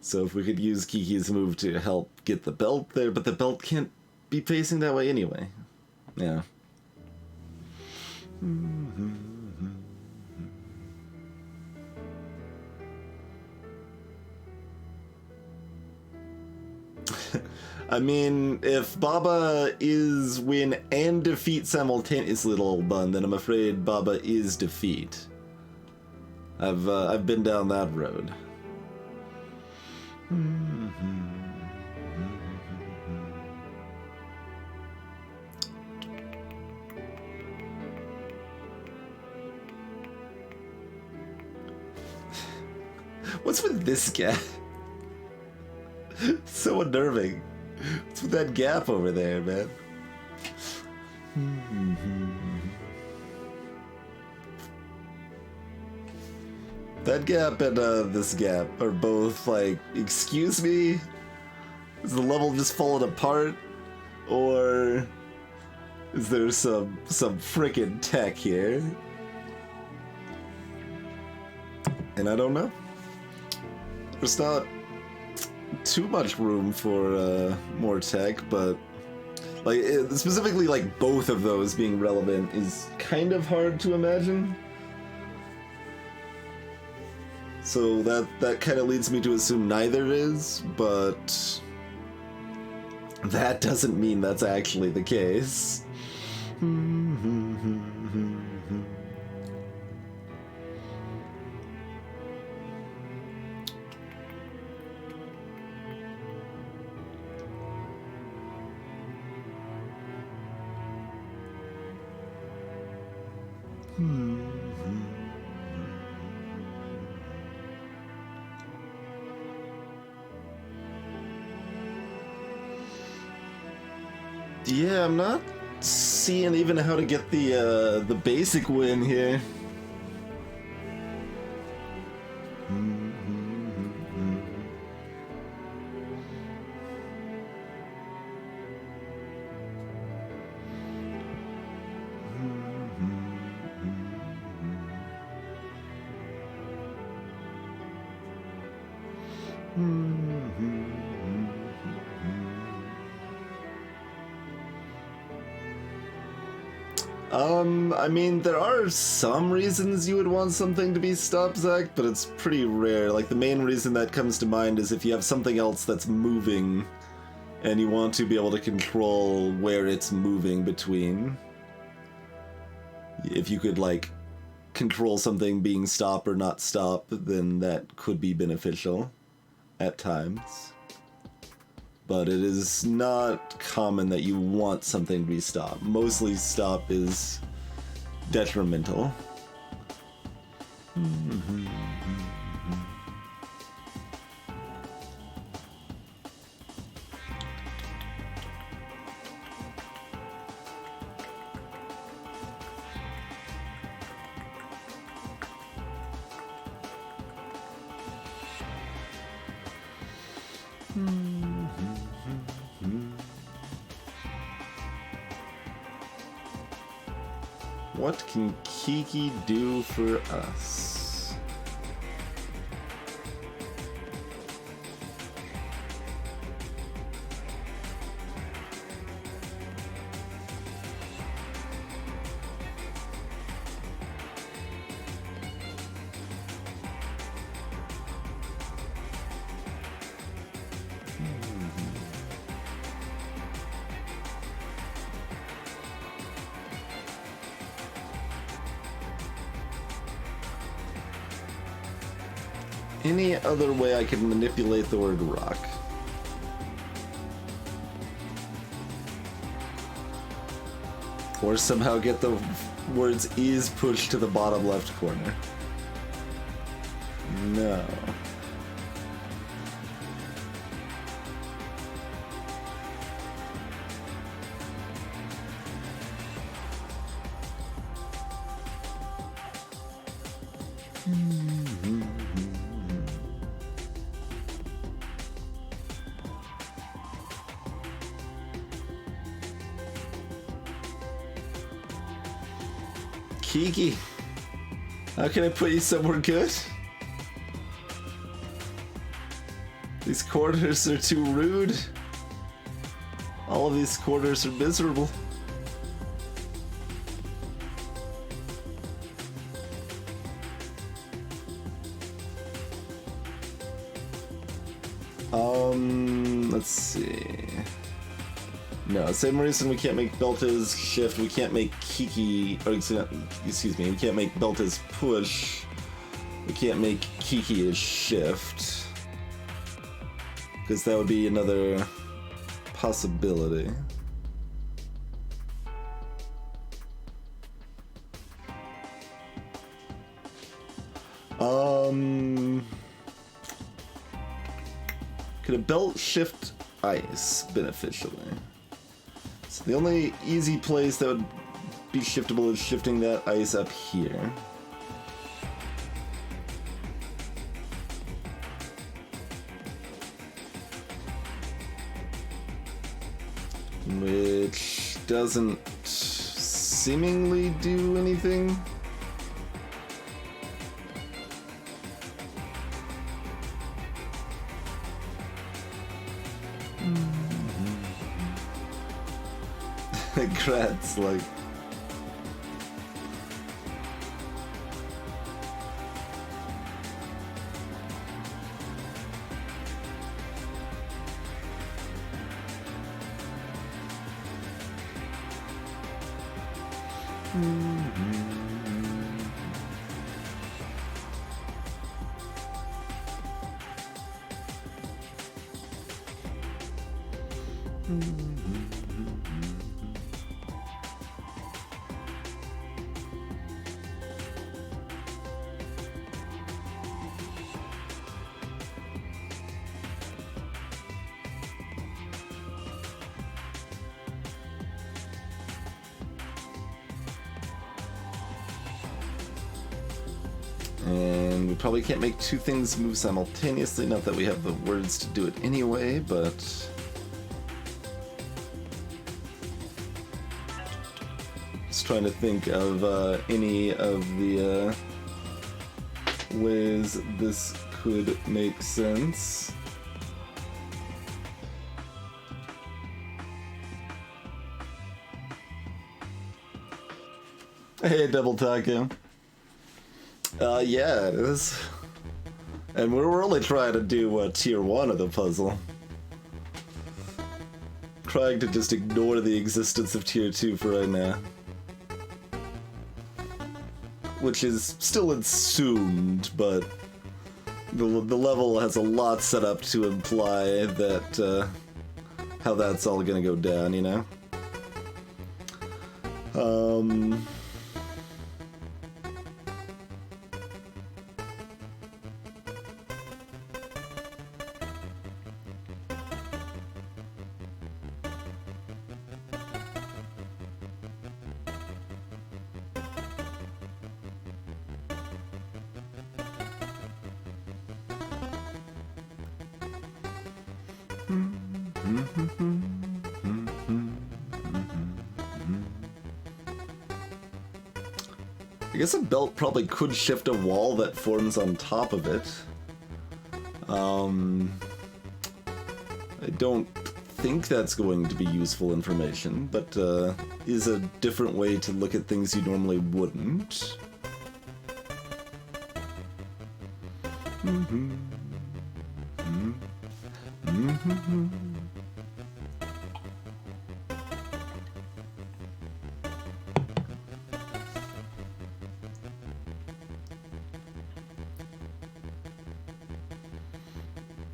So if we could use Kiki's move to help get the belt there, but the belt can't be facing that way anyway. Yeah. I mean, if Baba is win and defeat simultaneously, little bun, then I'm afraid Baba is defeat. I've been down that road. What's with this guy? So unnerving. What's with that gap over there, man? That gap and this gap are both like, excuse me? Is the level just falling apart? Or is there some frickin' tech here? And I don't know. There's not too much room for more tech, but like specifically like both of those being relevant is kind of hard to imagine. So that kind of leads me to assume neither is, but that doesn't mean that's actually the case. Yeah, I'm not seeing even how to get the basic win here. I mean, there are some reasons you would want something to be stopped, Zach, but it's pretty rare. Like, the main reason that comes to mind is if you have something else that's moving, and you want to be able to control where it's moving between. If you could, like, control something being stop or not stop, then that could be beneficial at times. But it is not common that you want something to be stopped. Mostly stop is detrimental. What can Kiki do for us? Any other way I can manipulate the word rock? Or somehow get the words is pushed to the bottom left corner? No. Kiki, how can I put you somewhere good? These quarters are too rude. All of these quarters are miserable. Let's see. No, same reason we can't make Belta's shift, we can't make Kiki, or excuse me, we can't make Belta's push, we can't make Kiki's shift, because that would be another possibility. Could a belt shift ice beneficially? So the only easy place that would be shiftable is shifting that ice up here. Which doesn't seemingly do anything. Grats, like... And we probably can't make two things move simultaneously, not that we have the words to do it anyway, but... Just trying to think of any of the ways this could make sense. Hey, Double Taco. Yeah, it is. And we're only trying to do tier 1 of the puzzle. Trying to just ignore the existence of tier 2 for right now. Which is still assumed, but the level has a lot set up to imply that, how that's all gonna go down, you know? I guess a belt probably could shift a wall that forms on top of it. I don't think that's going to be useful information, but is a different way to look at things you normally wouldn't.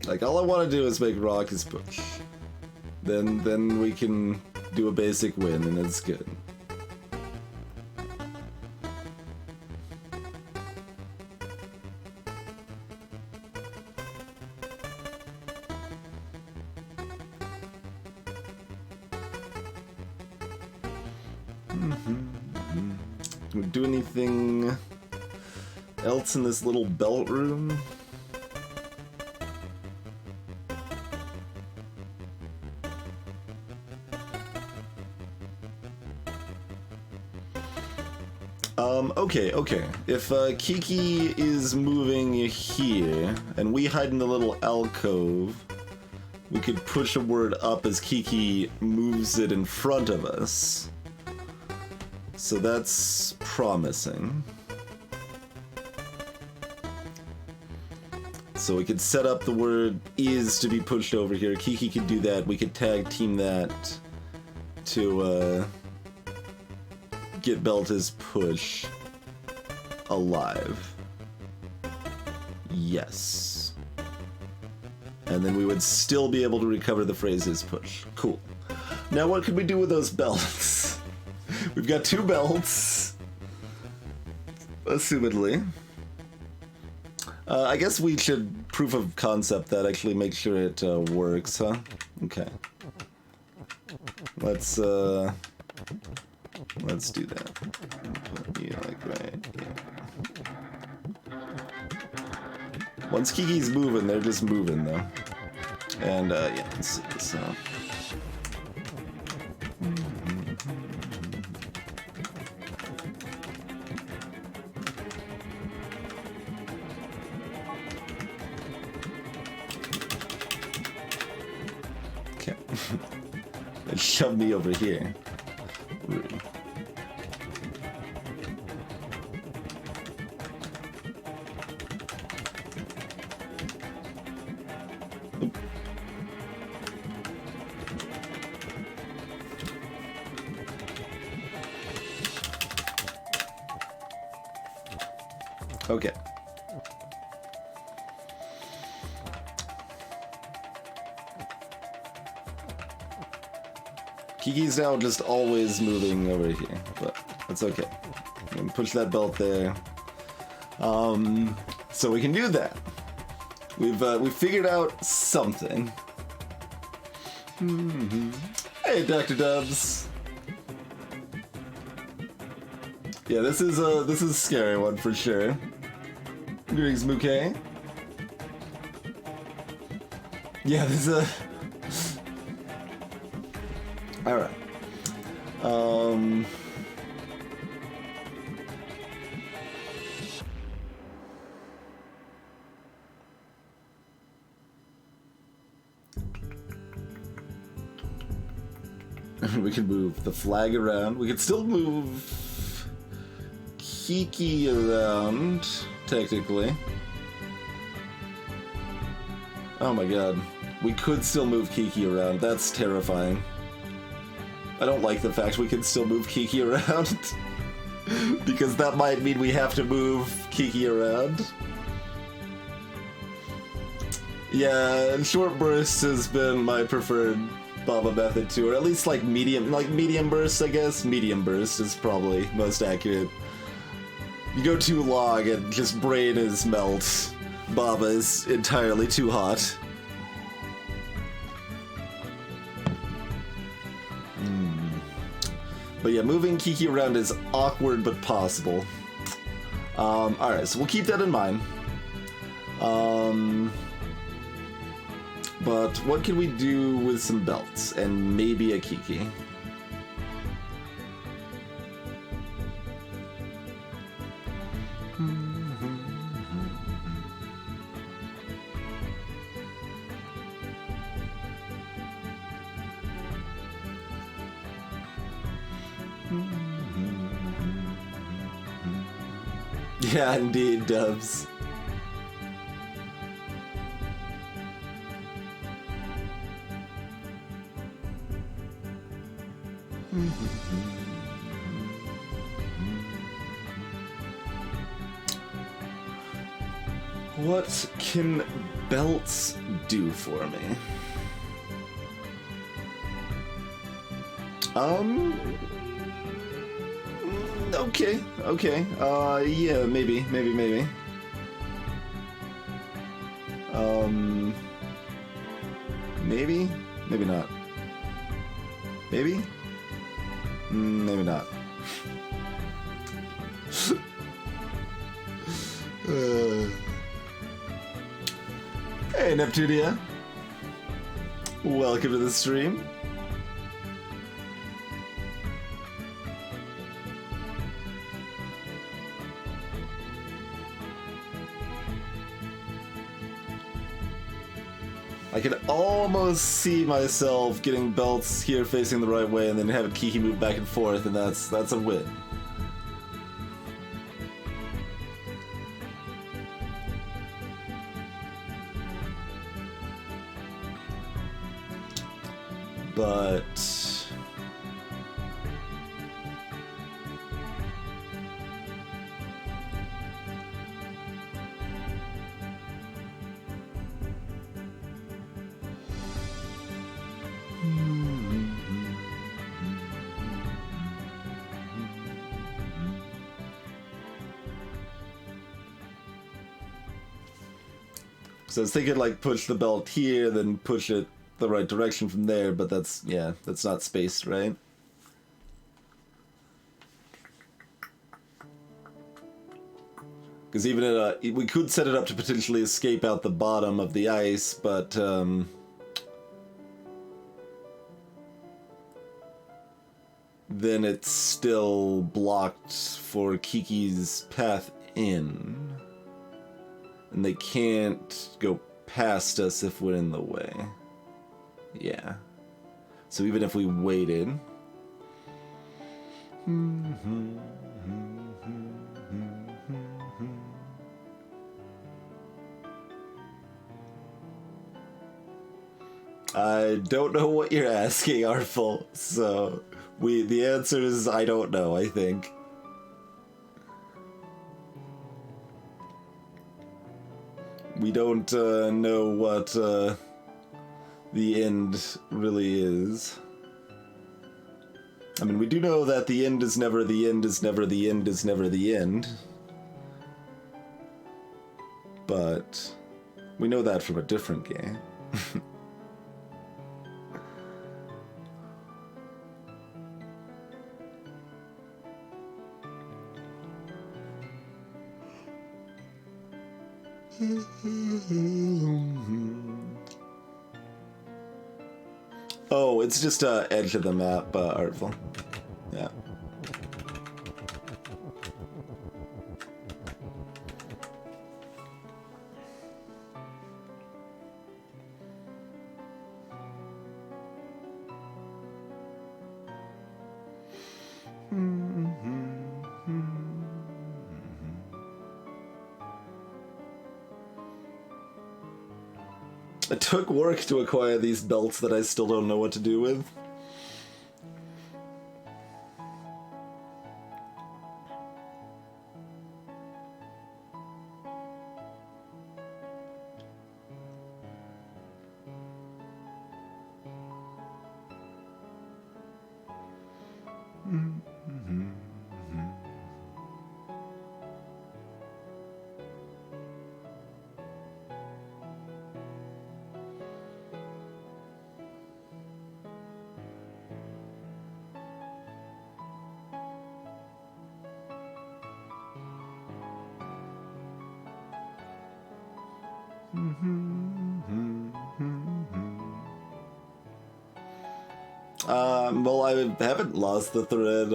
Like, all I want to do is make Rockus push. Then we can do a basic win, and it's good. Do we do anything else in this little belt room? Okay. If Kiki is moving here, and we hide in the little alcove, we could push a word up as Kiki moves it in front of us. So that's promising. So we could set up the word is to be pushed over here. Kiki could do that. We could tag team that to get Belta's push alive. Yes. And then we would still be able to recover the phrases push. Cool. Now what could we do with those belts? We've got 2 belts. Assumedly. I guess we should proof of concept that, actually make sure it works, huh? Okay. Let's do that. Put you like right here. Once Kiki's moving, they're just moving though. And yeah, let's see this out. Okay. They shoved me over here. Rude. Okay. Kiki's now just always moving over here, but that's okay. We can push that belt there. So we can do that. We've figured out something. Hey, Dr. Dubs. Yeah, this is a scary one for sure. Greetings, Muke. Yeah, this is a... Alright. We can move the flag around. We can still move Kiki around, technically. Oh my god. We could still move Kiki around. That's terrifying. I don't like the fact we can still move Kiki around. Because that might mean we have to move Kiki around. Yeah, short bursts has been my preferred Baba method too, or at least like medium bursts, I guess. Medium burst is probably most accurate. You go too long and just brain is melt. Baba is entirely too hot. But yeah, moving Kiki around is awkward but possible. Alright, so we'll keep that in mind. But what can we do with some belts and maybe a Kiki? Yeah, indeed, Dubs. What can belts do for me? Okay. Yeah, maybe. Maybe not. Maybe? Maybe not. Hey, Neptunia. Welcome to the stream. I can almost see myself getting belts here facing the right way and then having Kiki move back and forth, and that's a win. but so I was thinking like push the belt here, then push it the right direction from there, but that's, yeah, that's not spaced, right? Because even at we could set it up to potentially escape out the bottom of the ice, but then it's still blocked for Kiki's path in. And they can't go past us if we're in the way. Yeah. So even if we waited... I don't know what you're asking, Artful. So the answer is I don't know, I think. We don't know what the end really is. I mean, we do know that the end is never the end is never the end is never the end. But we know that from a different game. Oh, it's just edge of the map, Artful. Yeah. It took work to acquire these belts that I still don't know what to do with. Well, I haven't lost the thread,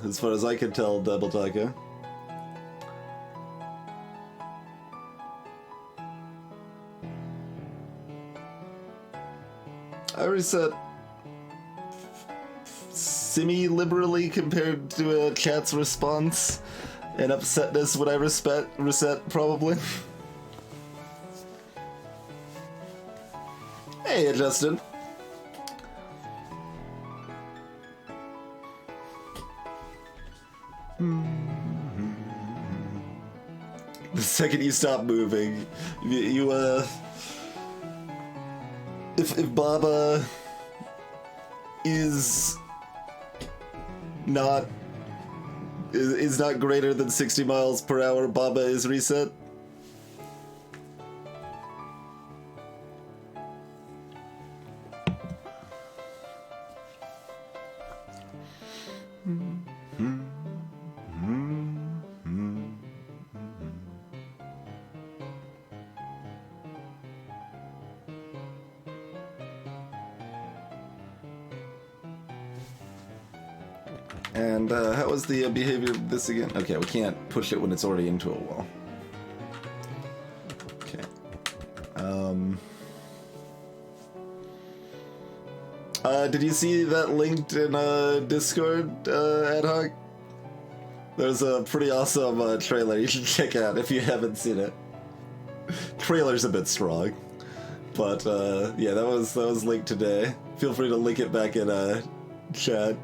as far as I can tell, Double Taco. I reset semi-liberally compared to a chat's response and upsetness when I reset, probably. Hey, Justin. The second you stop moving, if Baba is not greater than 60 miles per hour, Baba is reset. And how was the behavior of this again? Okay, we can't push it when it's already into a wall. Okay. Did you see that linked in Discord, Ad Hoc? There's a pretty awesome trailer you should check out if you haven't seen it. Trailer's a bit strong, But yeah, that was linked today. Feel free to link it back in chat.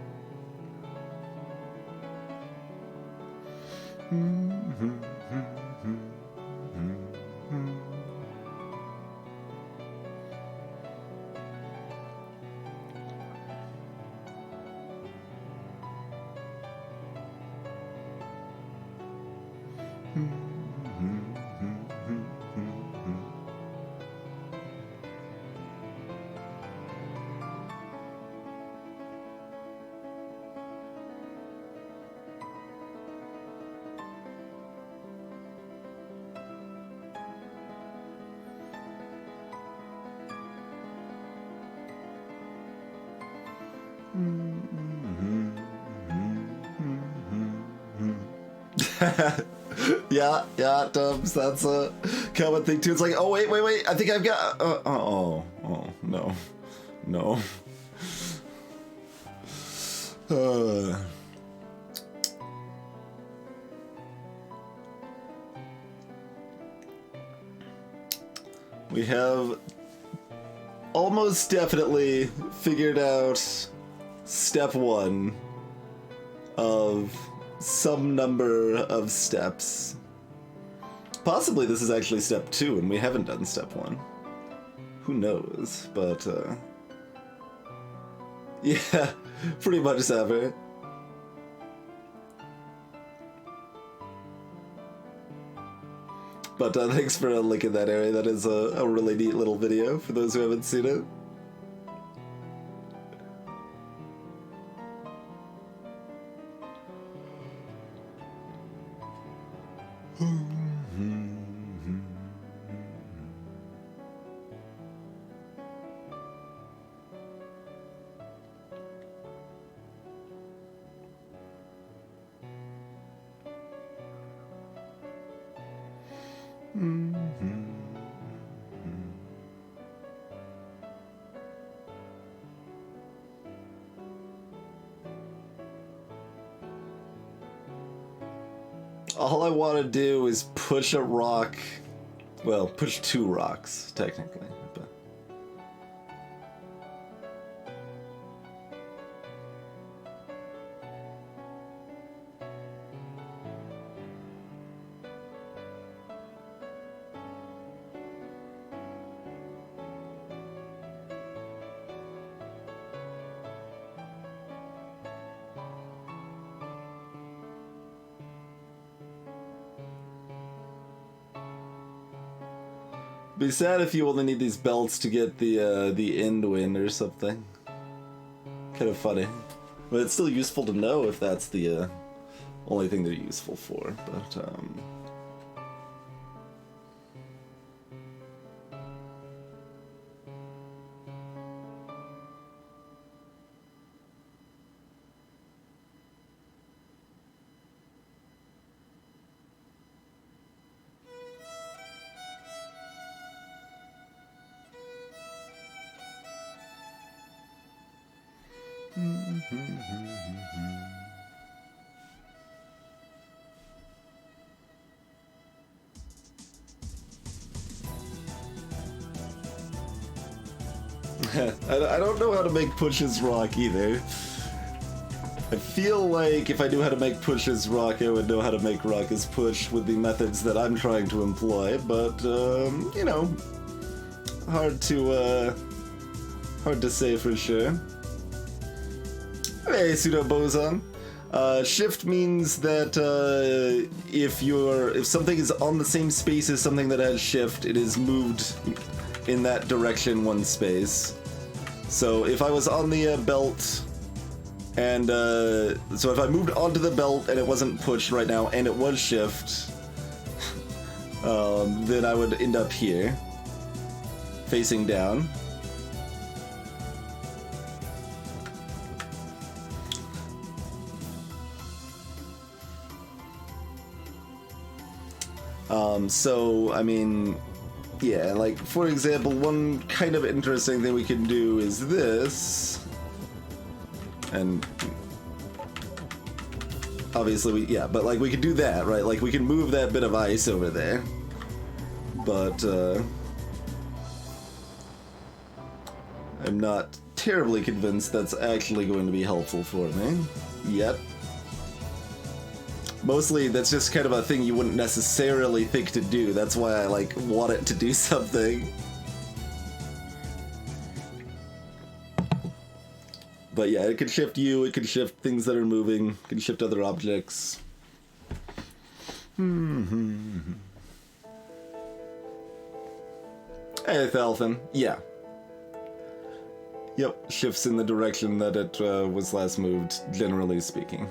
Yeah, Dubs, that's a common thing too. It's like, oh, wait, I think I've got, no. We have almost definitely figured out step 1 of some number of steps. Possibly this is actually step 2 and we haven't done step 1. Who knows, but yeah, pretty much Sapper. But thanks for linking that area. That is a really neat little video for those who haven't seen it. All I want to do is push a rock. Well, push 2 rocks, technically. But be sad if you only need these belts to get the end win or something. Kind of funny, but it's still useful to know if that's the only thing they're useful for. But I don't know how to make pushes rock either. I feel like if I knew how to make pushes rock, I would know how to make rock as push with the methods that I'm trying to employ, but, you know, hard to say for sure. Hey, Pseudo Boson. Shift means that if something is on the same space as something that has shift, it is moved in that direction 1 space. So if I was on the belt, and so if I moved onto the belt and it wasn't pushed right now, and it was shift, then I would end up here, facing down. So, I mean, yeah, like, for example, one kind of interesting thing we can do is this. And obviously but like we could do that, right? Like we can move that bit of ice over there. But I'm not terribly convinced that's actually going to be helpful for me yet. Mostly, that's just kind of a thing you wouldn't necessarily think to do. That's why I, like, want it to do something. But yeah, it can shift you, it can shift things that are moving, it can shift other objects. Hey, Thalfin. Yeah. Yep, shifts in the direction that it was last moved, generally speaking.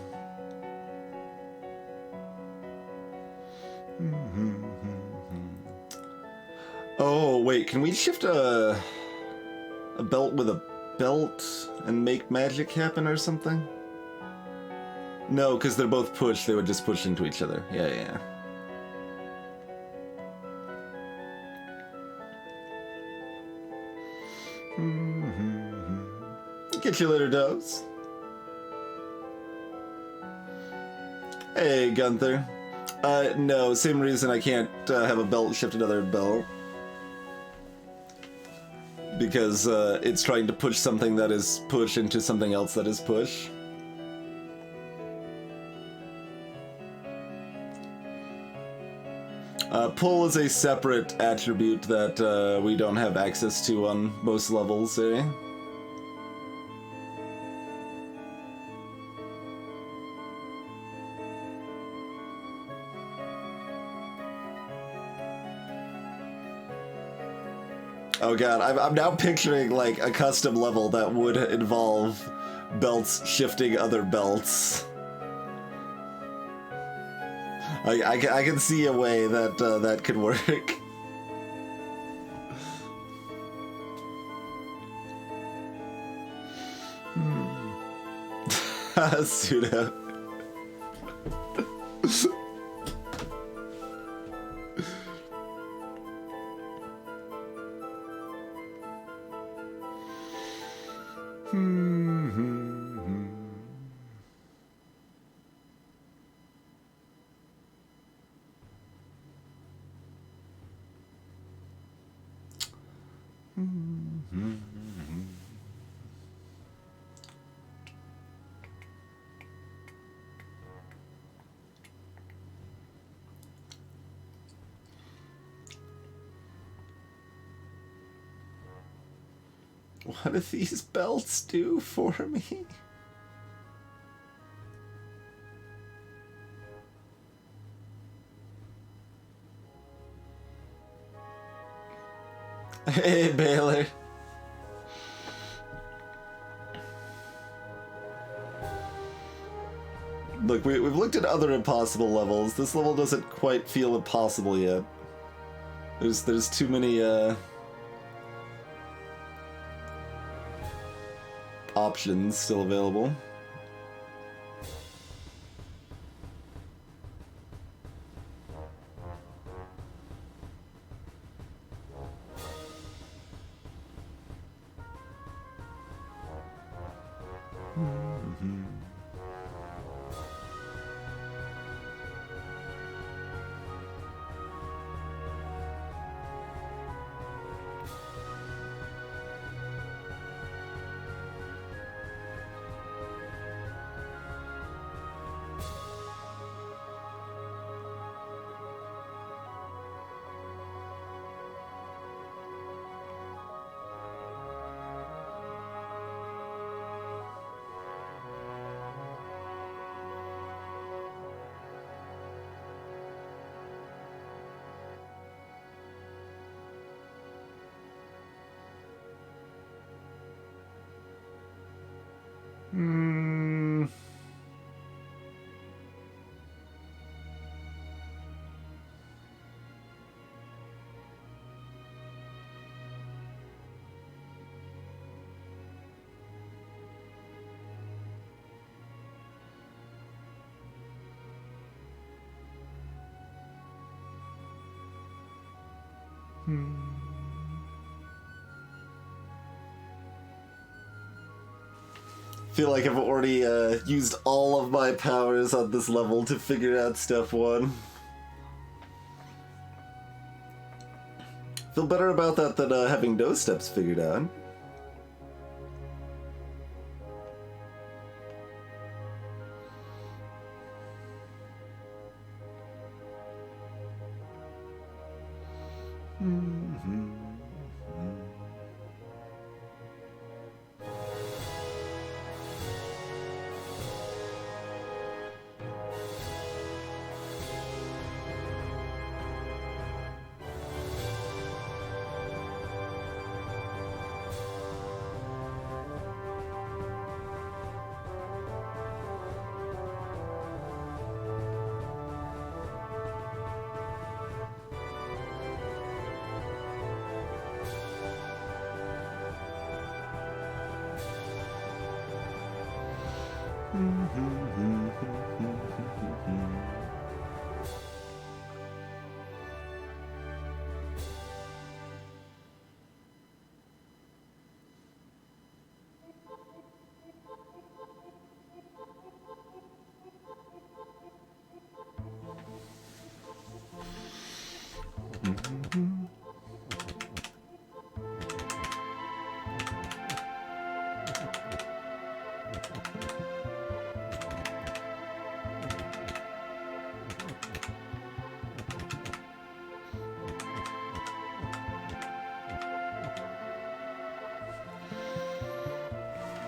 Oh, wait, can we shift a belt with a belt and make magic happen or something? No, because they're both push, they would just push into each other. Yeah. Get you later, Dose. Hey, Gunther. No, same reason I can't have a belt shift another belt. Because it's trying to push something that is push into something else that is push. Pull is a separate attribute that we don't have access to on most levels, eh? Oh god, I'm now picturing like a custom level that would involve belts shifting other belts. I can see a way that that could work. Pseudo. What do these belts do for me? Hey, Baylor. Look, we've looked at other impossible levels. This level doesn't quite feel impossible yet. There's too many, options still available. Feel like I've already used all of my powers on this level to figure out step one. Feel better about that than having no steps figured out.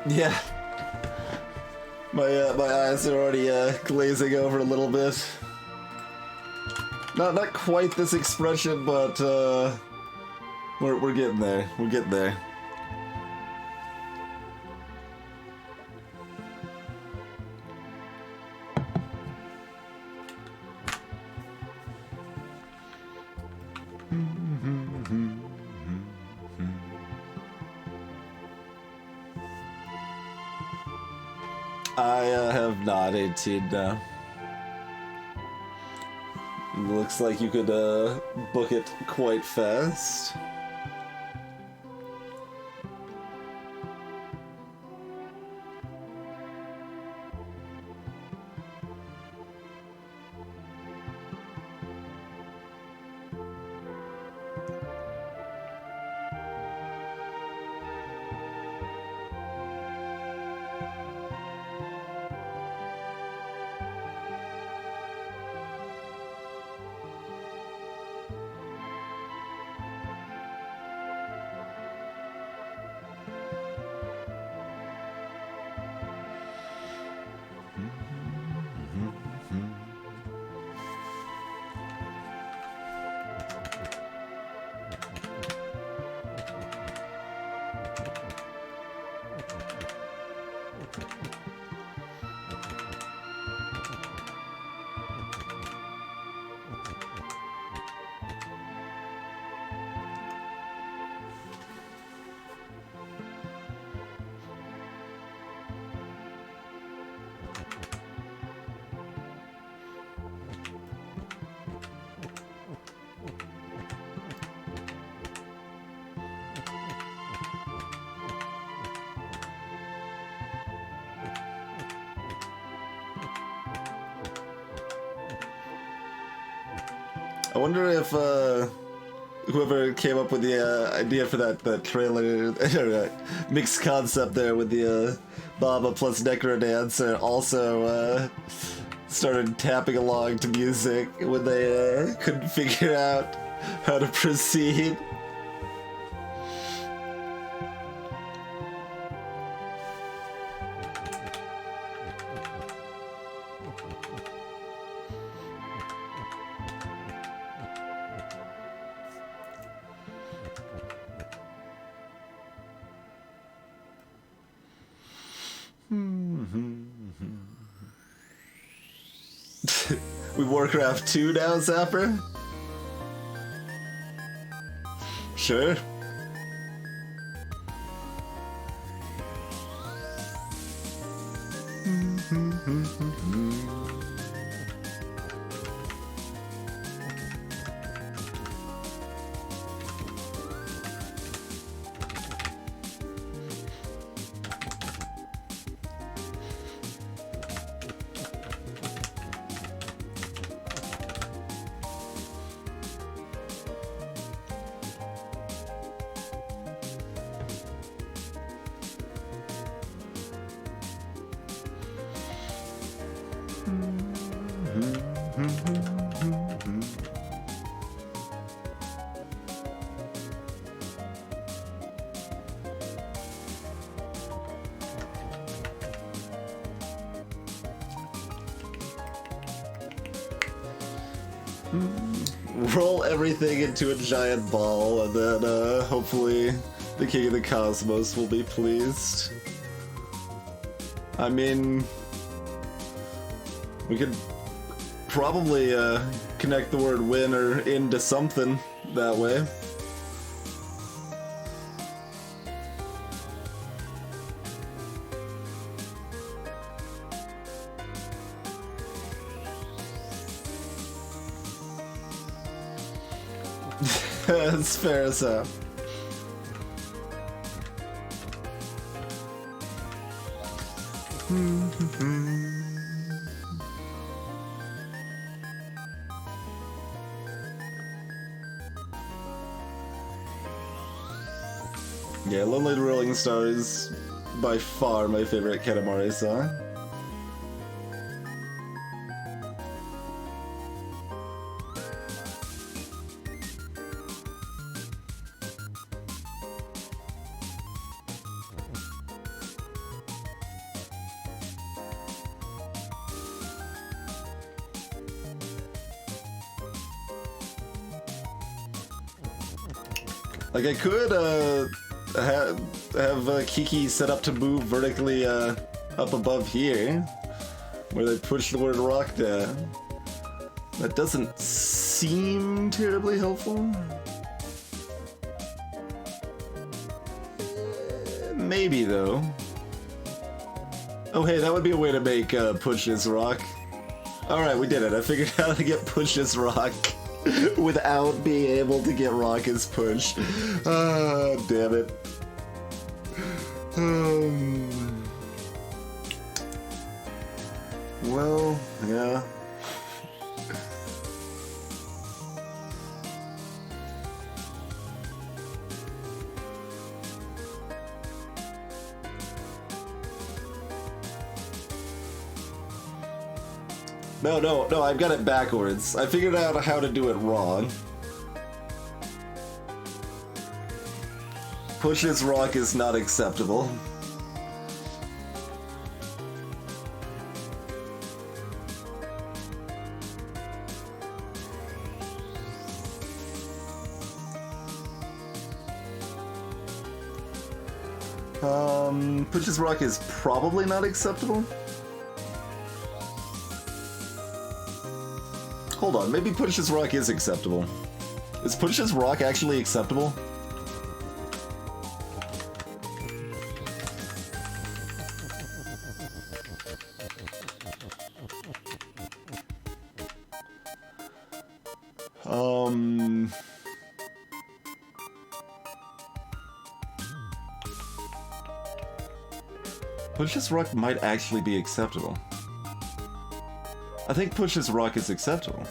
Yeah. My eyes are already glazing over a little bit. Not quite this expression, but we're getting there. We're getting there. I have not 18 now. Looks like you could book it quite fast. I wonder if whoever came up with the idea for that trailer or mixed concept there with the Baba plus Necrodancer also started tapping along to music when they couldn't figure out how to proceed. We Warcraft 2 now, Zapper? Sure. Roll everything into a giant ball, and then hopefully the King of the Cosmos will be pleased. I mean, we could probably connect the word winner into something that way. That's fair as hell. Yeah, Lonely Rolling Star is by far my favorite Katamari song. Like, I could have Kiki set up to move vertically up above here, where they push the word rock down. That doesn't seem terribly helpful. Maybe, though. Oh, hey, that would be a way to make push this rock. Alright, we did it. I figured out how to get push this rock without being able to get rock as push. Ah, damn it. Well, yeah. No, I've got it backwards. I figured out how to do it wrong. Push this rock is not acceptable. Push this rock is probably not acceptable. Hold on, maybe Push This Rock is acceptable. Is Push This Rock actually acceptable? Push This Rock might actually be acceptable. I think Push This Rock is acceptable.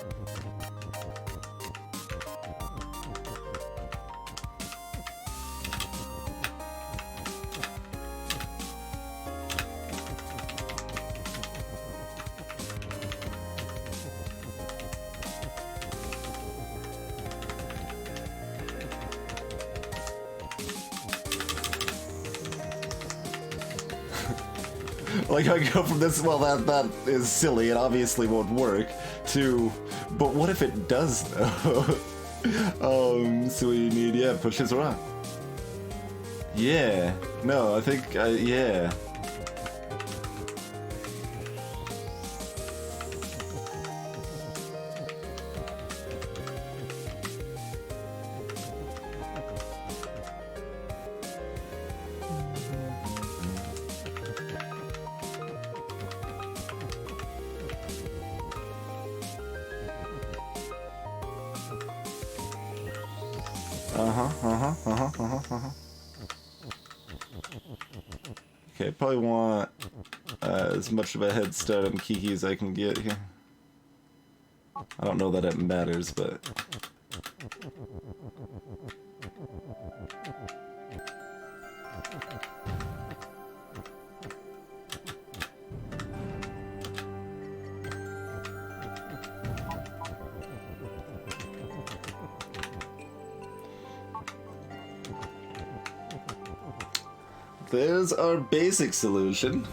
Like, I go from this, well, that is silly, it obviously won't work, to, but what if it does, though? So we need, yeah, Push This Rock. Yeah. No, I think, yeah. Okay, probably want as much of a head start on Kiki as I can get here. I don't know that it matters, but... There's our basic solution.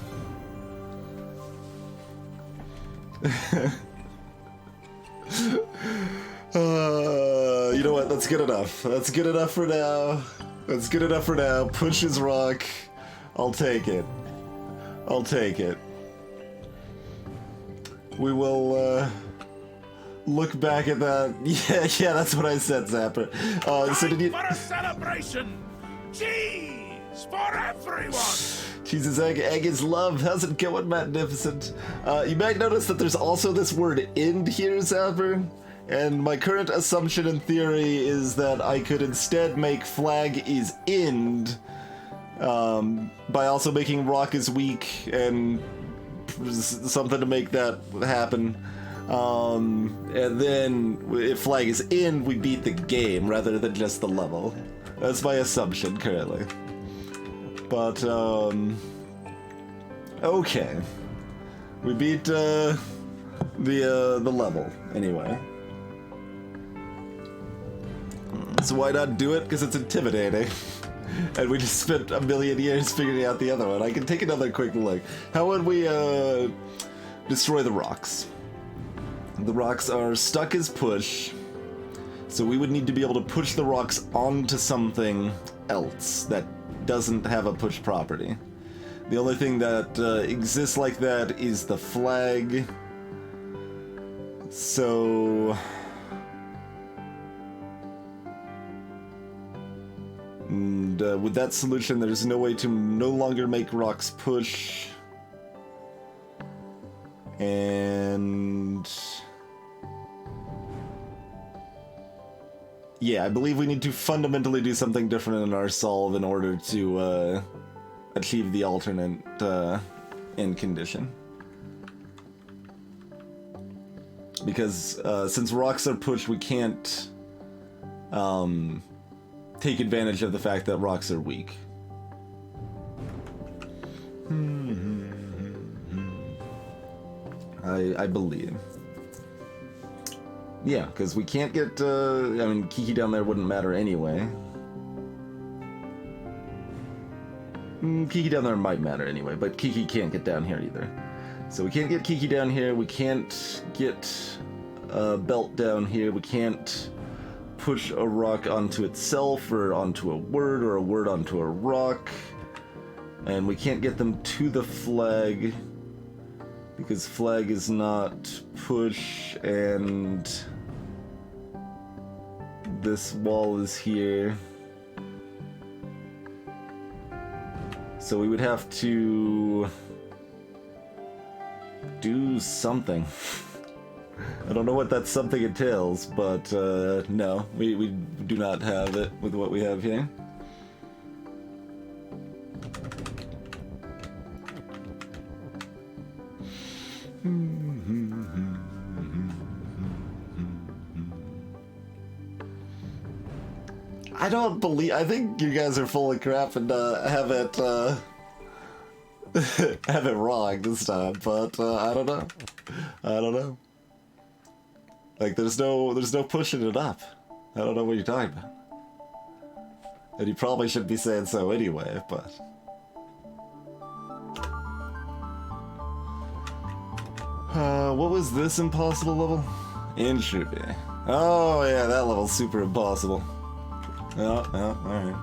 You know what? That's good enough. That's good enough for now. That's good enough for now. Push This Rock. I'll take it. I'll take it. We will look back at that. Yeah, that's what I said, Zapper. So did you? For a celebration. Cheese for everyone. Jesus, egg is love. How's it going, Magnificent? You might notice that there's also this word "end" here, Zapper, And my current assumption and theory is that I could instead make flag is end by also making rock is weak and something to make that happen. And then if flag is in, we beat the game rather than just the level. That's my assumption currently. But, okay. We beat, the level, anyway. So why not do it? Because it's intimidating. And we just spent a million years figuring out the other one. I can take another quick look. How would we, destroy the rocks? The rocks are stuck as push. So we would need to be able to push the rocks onto something else that doesn't have a push property. The only thing that exists like that is the flag. So... And with that solution, there's no way to no longer make rocks push. And... yeah, I believe we need to fundamentally do something different in our solve in order to achieve the alternate end condition. Because since rocks are pushed, we can't take advantage of the fact that rocks are weak. I believe. Yeah, because we can't get, I mean, Kiki down there wouldn't matter anyway. Kiki down there might matter anyway, but Kiki can't get down here either. So we can't get Kiki down here, we can't get a belt down here, we can't push a rock onto itself or onto a word onto a rock. And we can't get them to the flag because flag is not push, and this wall is here. So we would have to do something. I don't know what that something entails, but no, we do not have it with what we have here. I think you guys are full of crap and have it have it wrong this time, but I don't know. Like there's no pushing it up. I don't know what you're talking about. And you probably should be saying so anyway, but what was this impossible level? Entropy. Oh yeah, that level's super impossible. Oh, alright.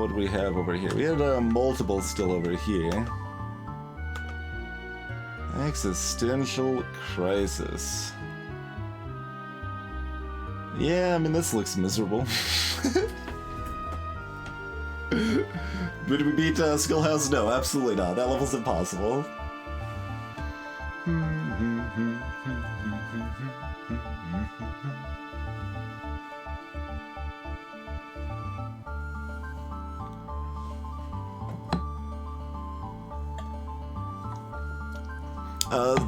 What do we have over here? We had multiple still over here. Existential crisis. Yeah, I mean, this looks miserable. Did we beat Skullhouse? No, absolutely not. That level's impossible.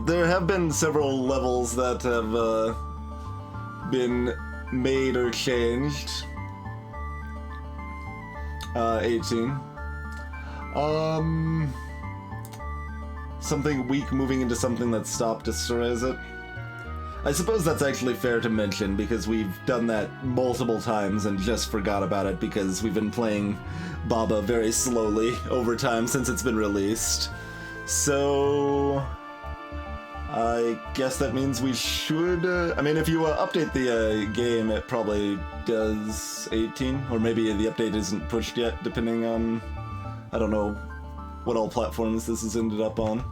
There have been several levels that have been made or changed. 18. Something weak moving into something that stopped destroys it. I suppose that's actually fair to mention because we've done that multiple times and just forgot about it because we've been playing Baba very slowly over time since it's been released. So I guess that means we should, I mean, if you update the game, it probably does 18, or maybe the update isn't pushed yet, depending on, I don't know what all platforms this has ended up on.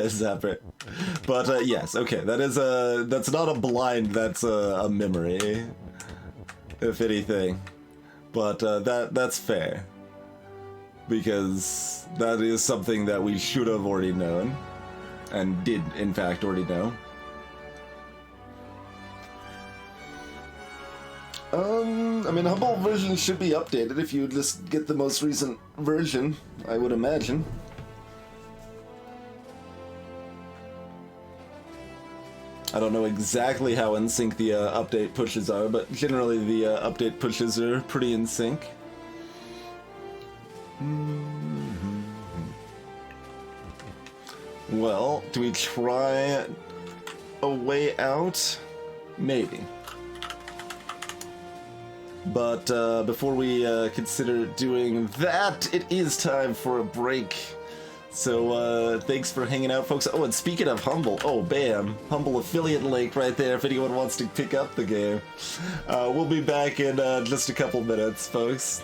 Separate. But yes, okay, that is that's not a blind, that's a memory. if anything. But that's fair. Because that is something that we should have already known. And did, in fact, already know. I mean, Humble version should be updated if you just get the most recent version, I would imagine. I don't know exactly how in sync the update pushes are, but generally the update pushes are pretty in sync. Well, do we try a way out? Maybe. But before we consider doing that, it is time for a break. So thanks for hanging out, folks. Oh, and speaking of Humble, oh, bam, Humble affiliate link right there if anyone wants to pick up the game. We'll be back in just a couple minutes, folks.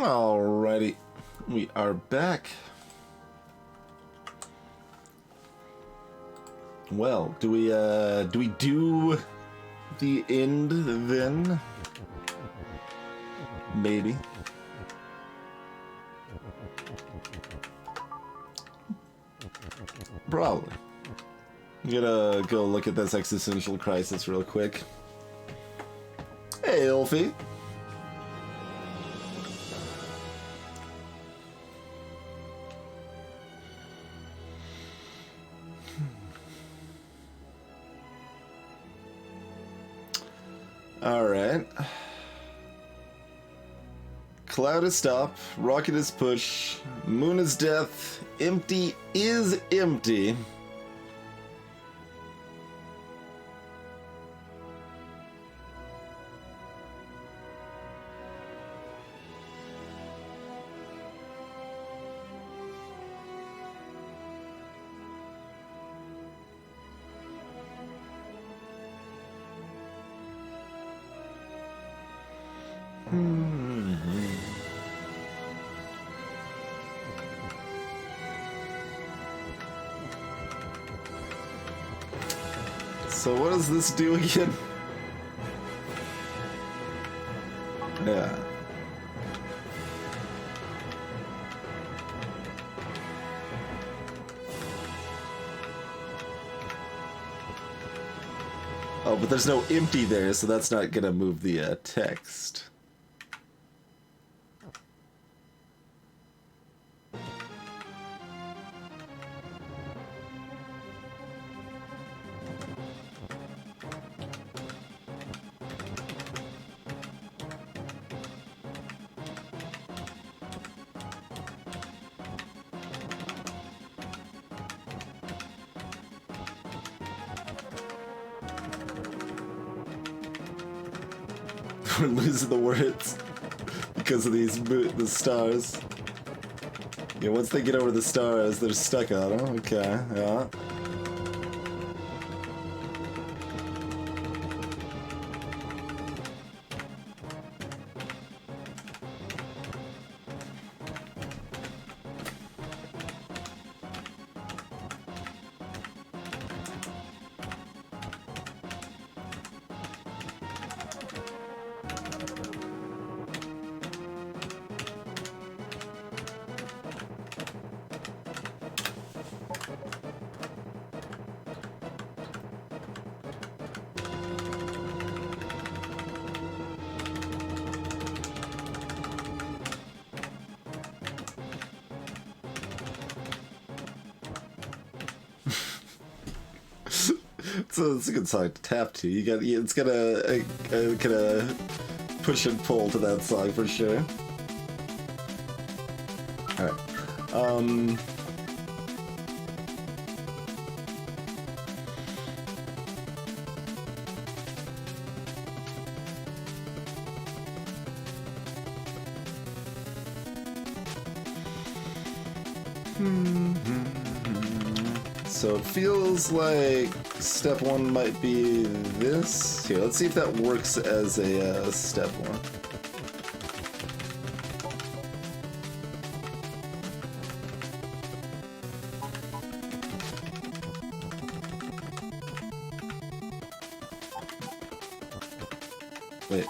Alrighty, we are back. Well, do we do the end then? Maybe. Probably. I'm gonna go look at this existential crisis real quick. Hey, Ilfie. Alright. Cloud is stop, rocket is push, moon is death, empty is empty. So what does this do again? Yeah. Oh, but there's no empty there, so that's not gonna move the text. We're losing the words because of the stars. Yeah, once they get over the stars, they're stuck on them. Okay, yeah. It's a good song to tap to. It's gonna push and pull to that song for sure. All right. So it feels like step one might be this. Here, let's see if that works as a step one. Wait.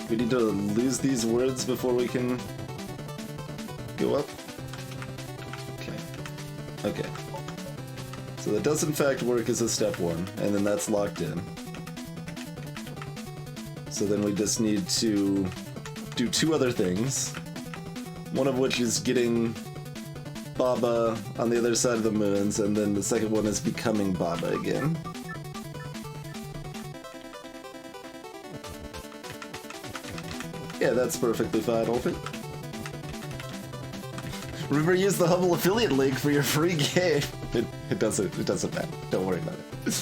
We need to lose these words before we can go up? Okay. So that does in fact work as a step one, and then that's locked in. So then we just need to do two other things. One of which is getting Baba on the other side of the moons, and then the second one is becoming Baba again. Yeah, that's perfectly fine, Olfie. Remember, use the Hubble affiliate link for your free game. It doesn't matter. Don't worry about it.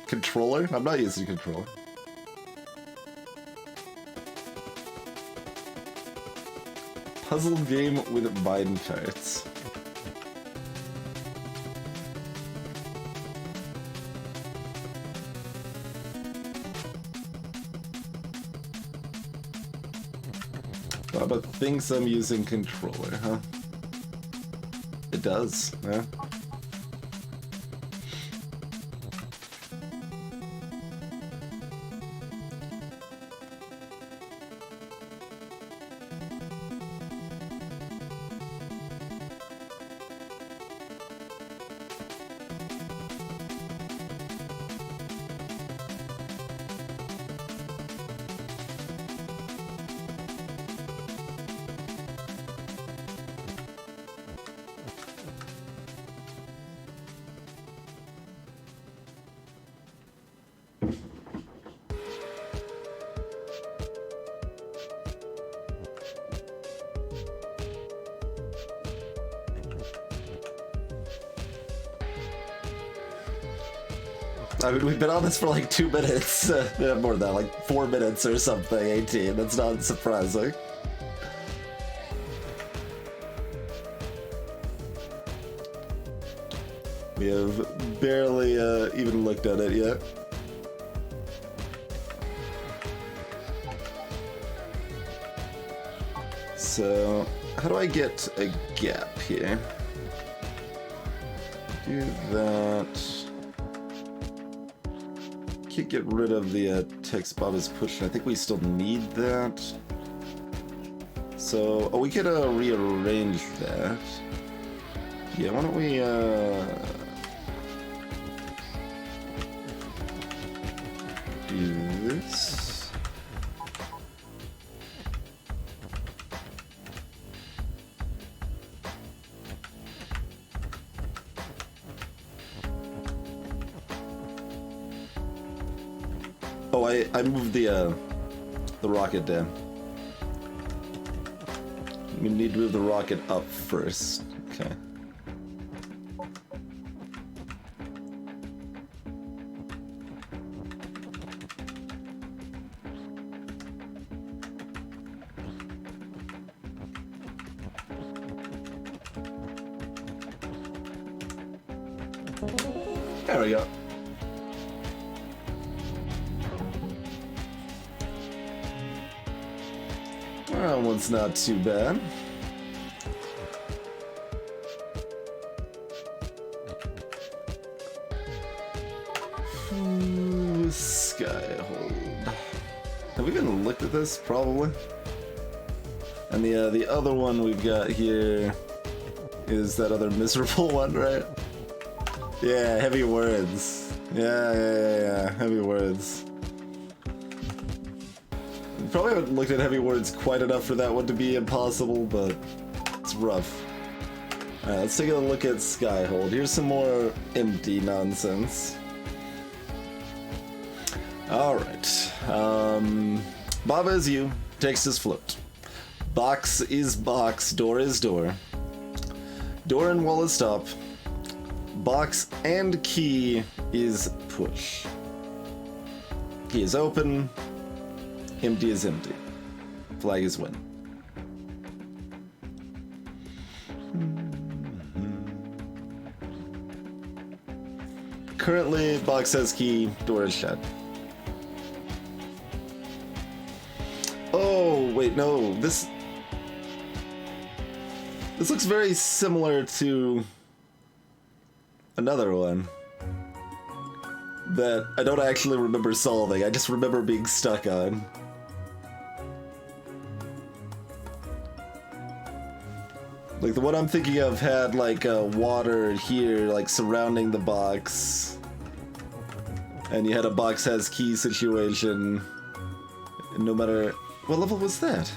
Controller? I'm not using controller. Puzzle game with mind charts. Baba thinks I'm using controller, huh? It does, yeah. I mean, we've been on this for like 2 minutes. More than that, like 4 minutes or something, 18. That's not surprising. We have barely even looked at it yet. So, how do I get a gap here? Do that. Can't get rid of the text Bob is pushing. I think we still need that. So, we could rearrange that. Yeah, why don't we do this? Oh, I moved the rocket down. We need to move the rocket up first. Okay. There we go. That one's not too bad. Skyhold. Have we even looked at this? Probably. And the other one we've got here is that other miserable one, right? Yeah, heavy words. Yeah. Heavy words. Probably haven't looked at heavy words quite enough for that one to be impossible, but it's rough. Alright, let's take a look at Skyhold. Here's some more empty nonsense. Alright. Baba is you. Text is float. Box is box. Door is door. Door and wall is stop. Box and key is push. Key is open. Empty is empty. Flag is win. Currently, box has key, door is shut. Oh, wait, no. This looks very similar to another one that I don't actually remember solving. I just remember being stuck on. Like, the one I'm thinking of had, like, water here, like, surrounding the box. And you had a box has key situation. And no matter... What level was that?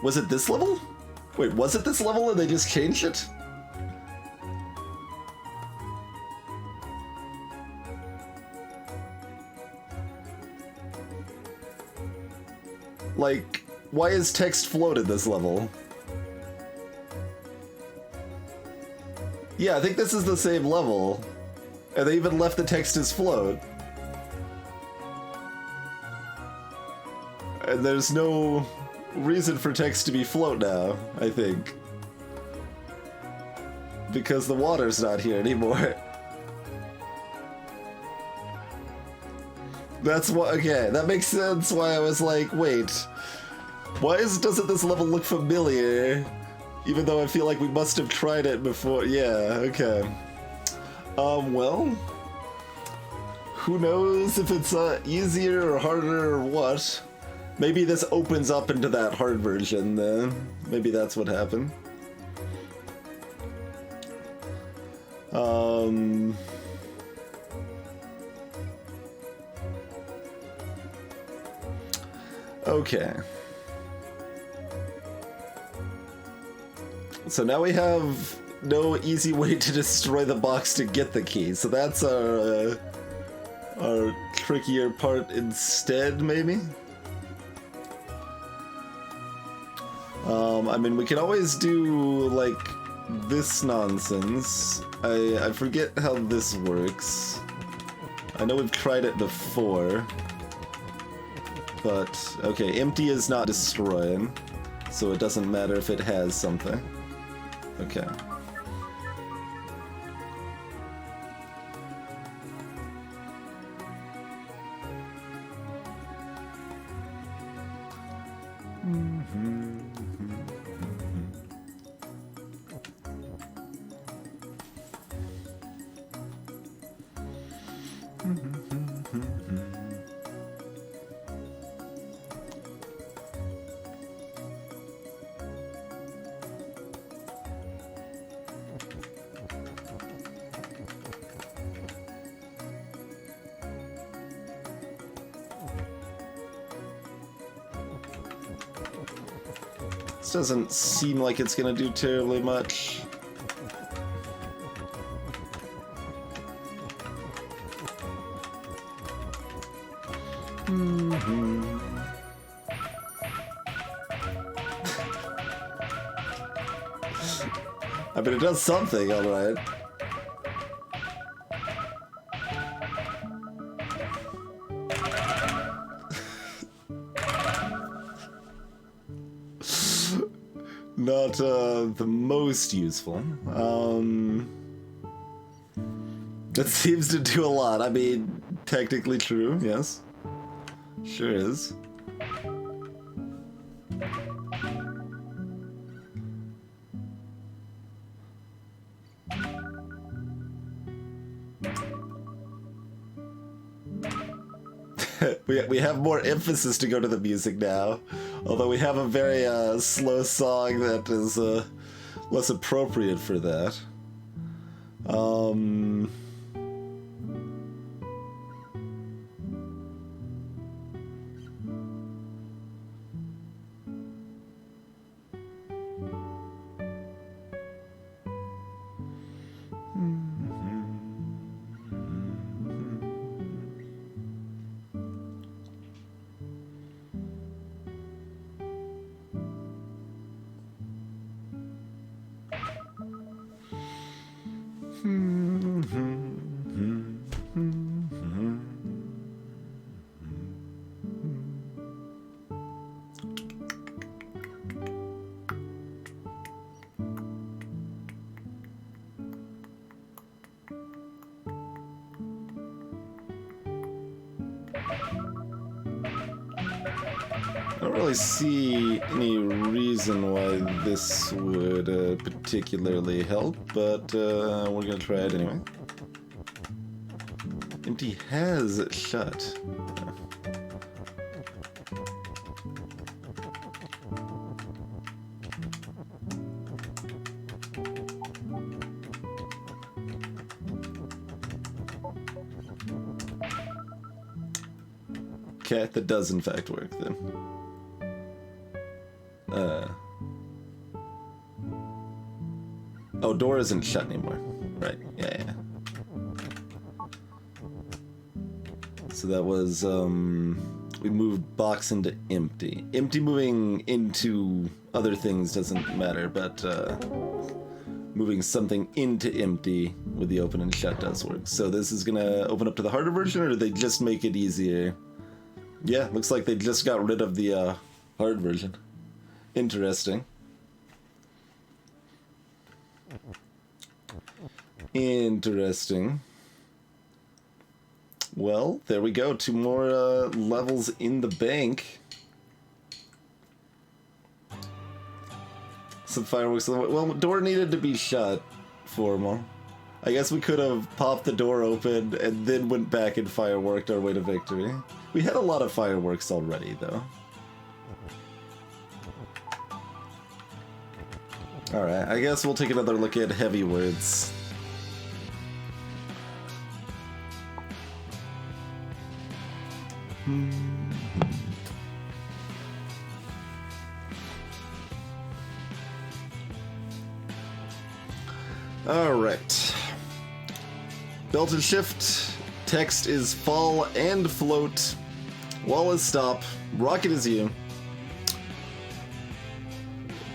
Was it this level? Wait, was it this level and they just changed it? Like, why is text float at this level? Yeah, I think this is the same level. And they even left the text as float. And there's no reason for text to be float now, I think. Because the water's not here anymore. That's what, okay, that makes sense why I was like, wait. Doesn't this level look familiar? Even though I feel like we must have tried it before. Yeah, okay. Well, who knows if it's easier or harder or what? Maybe this opens up into that hard version then. Maybe that's what happened. Okay. So now we have no easy way to destroy the box to get the key. So that's our trickier part instead, maybe? I mean, we can always do, like, this nonsense. I forget how this works. I know we've tried it before. But, okay, empty is not destroying, so it doesn't matter if it has something. Okay. This doesn't seem like it's gonna do terribly much. I mean, it does something, alright. Not the most useful. That seems to do a lot. I mean, technically true, yes. Sure is. We have more emphasis to go to the music now, although we have a very slow song that is less appropriate for that. I don't really see any reason why this would particularly help, but we're gonna try it anyway. Empty has shut. Okay, that does in fact work then. Oh, door isn't shut anymore. Right, yeah. So that was, we moved box into empty. Empty moving into other things doesn't matter, but moving something into empty with the open and shut does work. So this is gonna open up to the harder version, or did they just make it easier? Yeah, looks like they just got rid of the hard version. Interesting. Interesting. Well, there we go. 2 more levels in the bank. some fireworks. Well, door needed to be shut, Formal. I guess we could have popped the door open and then went back and fireworked our way to victory. We had a lot of fireworks already, though. Alright, I guess we'll take another look at heavy words. Alright. Belt and shift. Text is fall and float. Wall is stop. Rocket is you.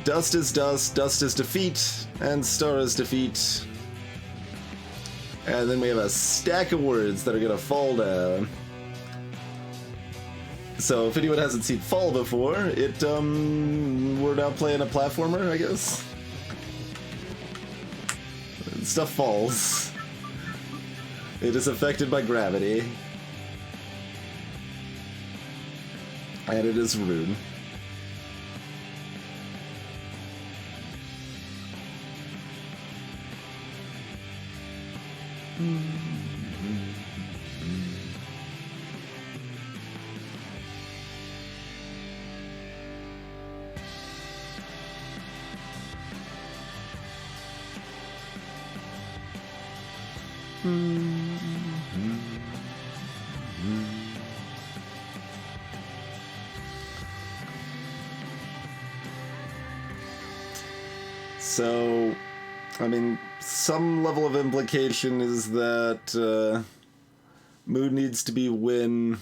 Dust is dust. Dust is defeat. And star is defeat. And then we have a stack of words that are gonna fall down. So if anyone hasn't seen Fall before, we're now playing a platformer, I guess. Stuff falls. It is affected by gravity. And it is rude. So, I mean, some level of implication is that mood needs to be win,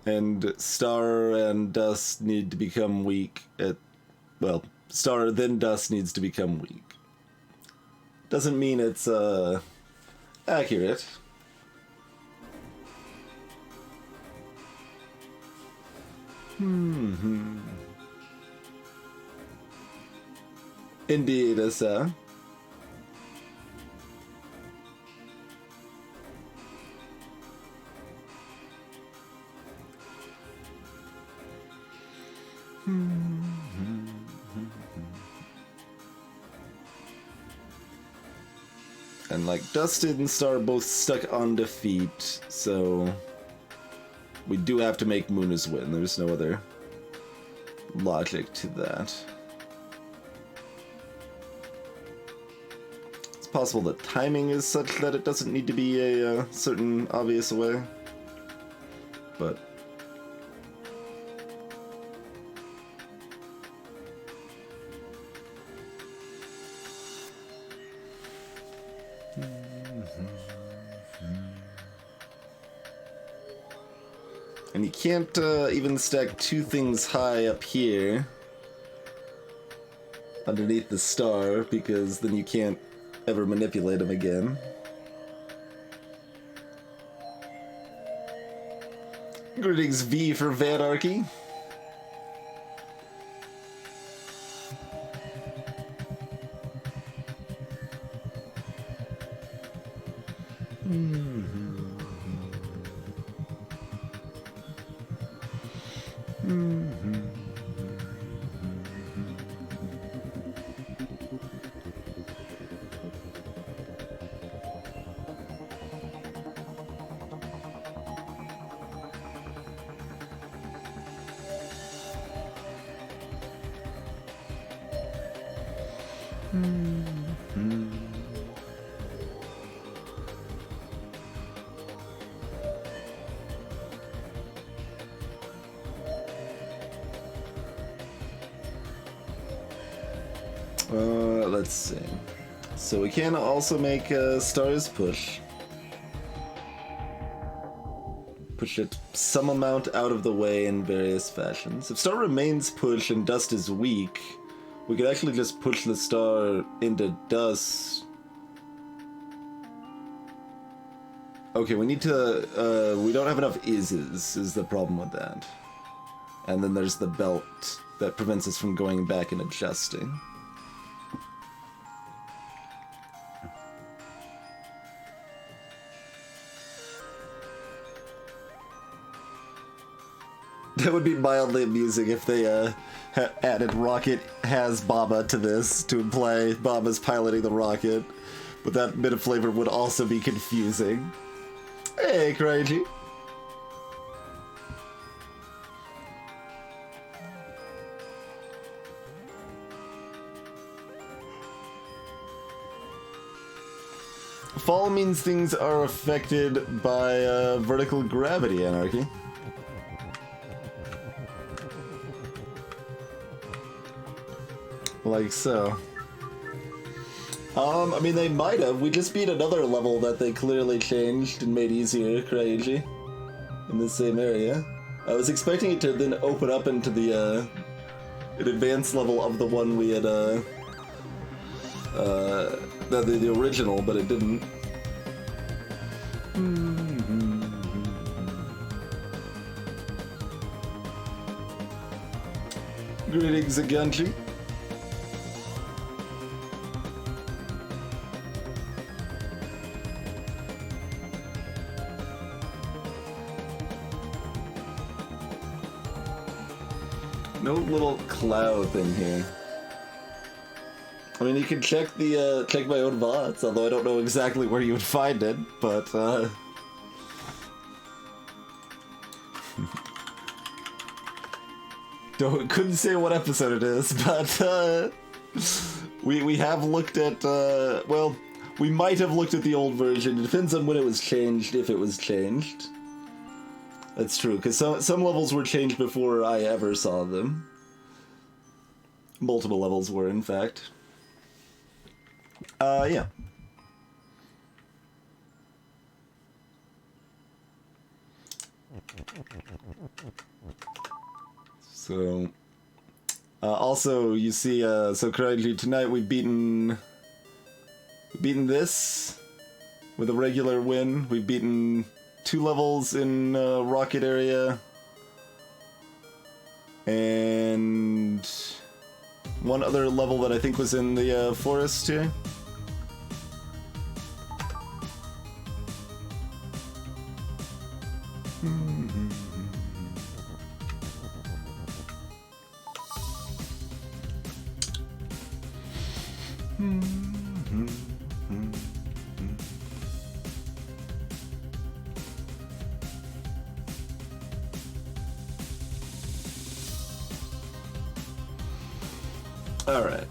and star and dust need to become weak. Well, star then dust needs to become weak. Doesn't mean it's accurate. Indeed, sir. And like Dusted and Star are both stuck on defeat, so we do have to make Muna's win. There's no other logic to that. It's possible the timing is such that it doesn't need to be a certain obvious way, but and you can't even stack two things high up here underneath the star, because then you can't ever manipulate them again. Greetings, V for Vanarchy. Let's see. So we can also make Stars push. Push it some amount out of the way in various fashions. If Star remains push and Dust is weak, we could actually just push the Star into Dust. Okay, we need to, we don't have enough is the problem with that. And then there's the belt that prevents us from going back and adjusting. That would be mildly amusing if they added Rocket has Baba to this to imply Baba's piloting the rocket, but that bit of flavor would also be confusing. Hey, Crazy. Fall means things are affected by vertical gravity, Anarchy. Like so. I mean, they might have. We just beat another level that they clearly changed and made easier, Crazy, in the same area. I was expecting it to then open up into the, an advanced level of the one we had, the original, but it didn't. Greetings, Aganchi. No little cloud thing here. I mean, you can check the, check my own VODs, although I don't know exactly where you would find it, but, couldn't say what episode it is, but, we have looked at, well, we might have looked at the old version. It depends on when it was changed, if it was changed. That's true, because some levels were changed before I ever saw them. Multiple levels were, in fact. Yeah. So, also, you see, so currently tonight we've beaten this with a regular win. We've beaten 2 levels in Rocket area, and 1 other level that I think was in the forest here. Alright,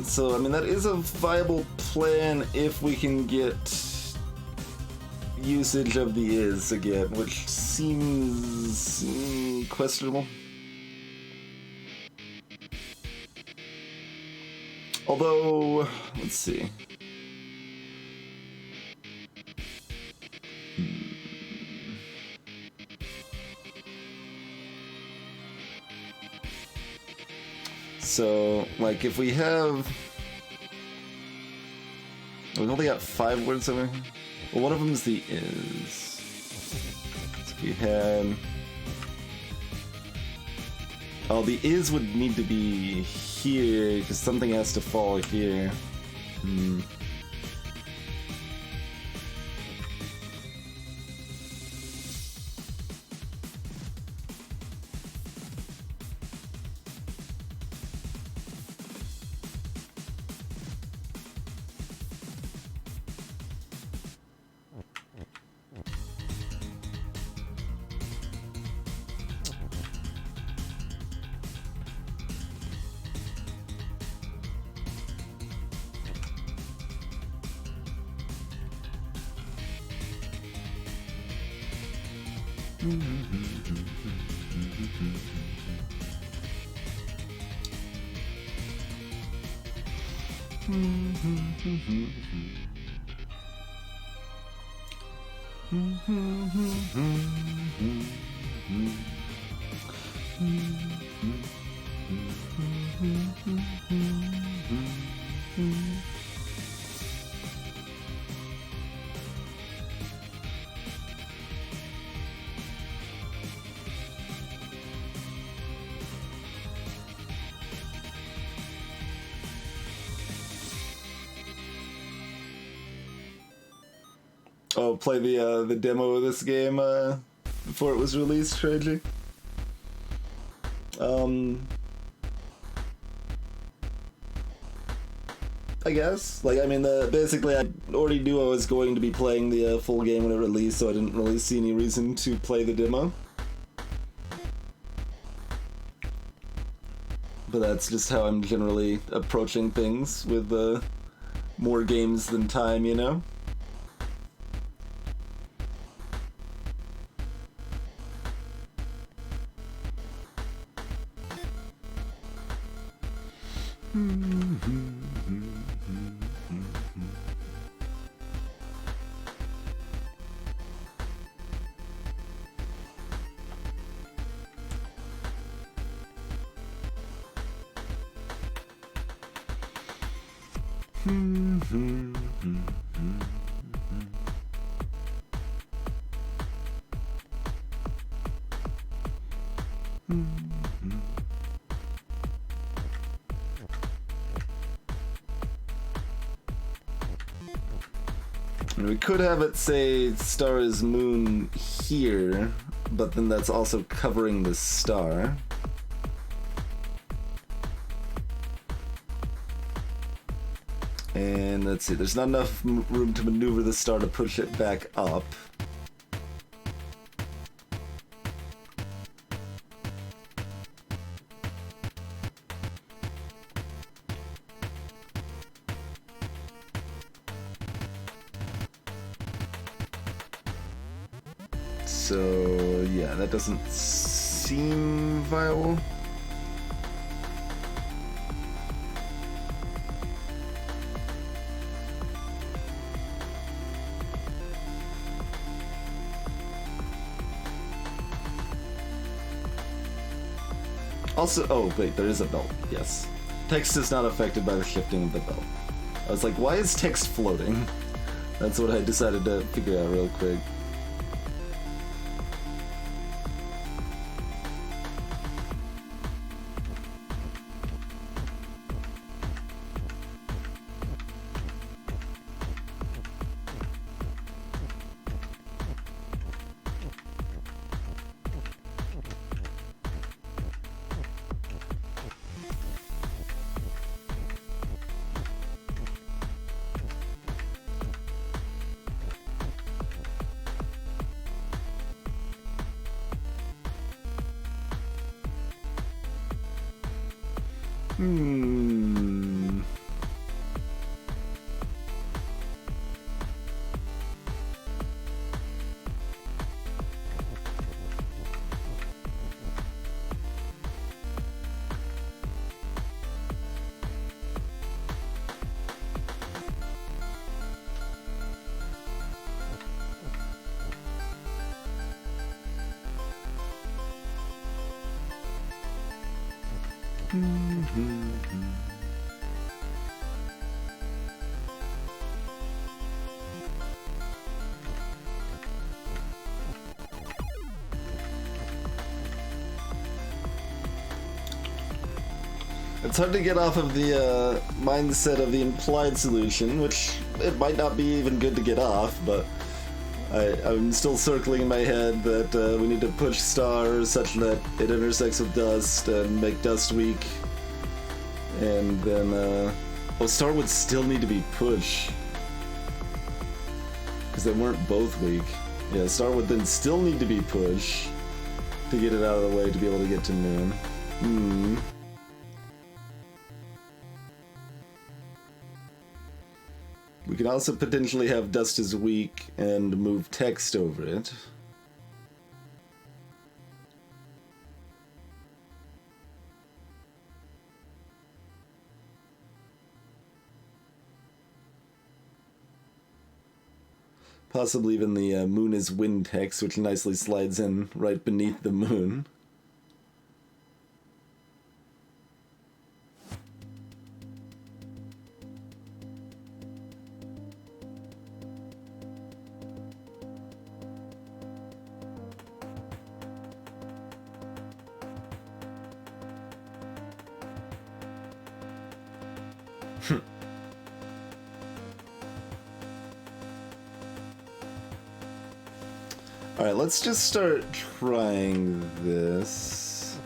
so I mean that is a viable plan if we can get usage of the is again, which seems questionable. Although, let's see. So, like, if we have... We've only got 5 words over here. Well, one of them is the is. So we had... Oh, the is would need to be here, because something has to fall here. Oh, play the demo of this game before it was released, Tragy? I guess. Like, I mean, basically, I already knew I was going to be playing the full game when it released, so I didn't really see any reason to play the demo. But that's just how I'm generally approaching things with more games than time, you know? We could have it say star is moon here, but then that's also covering the star. And let's see, there's not enough room to maneuver the star to push it back up. So, yeah, that doesn't seem viable. Also, oh wait, there is a belt, yes. Text is not affected by the shifting of the belt. I was like, why is text floating? That's what I decided to figure out real quick. It's hard to get off of the mindset of the implied solution, which it might not be even good to get off, but I'm still circling in my head that we need to push star such that it intersects with dust and make dust weak. And then, oh, star would still need to be pushed. Because they weren't both weak. Yeah, star would then still need to be pushed to get it out of the way to be able to get to moon. We can also potentially have dust as weak and move text over it. Possibly even the moon is wind text, which nicely slides in right beneath the moon. Alright, let's just start trying this.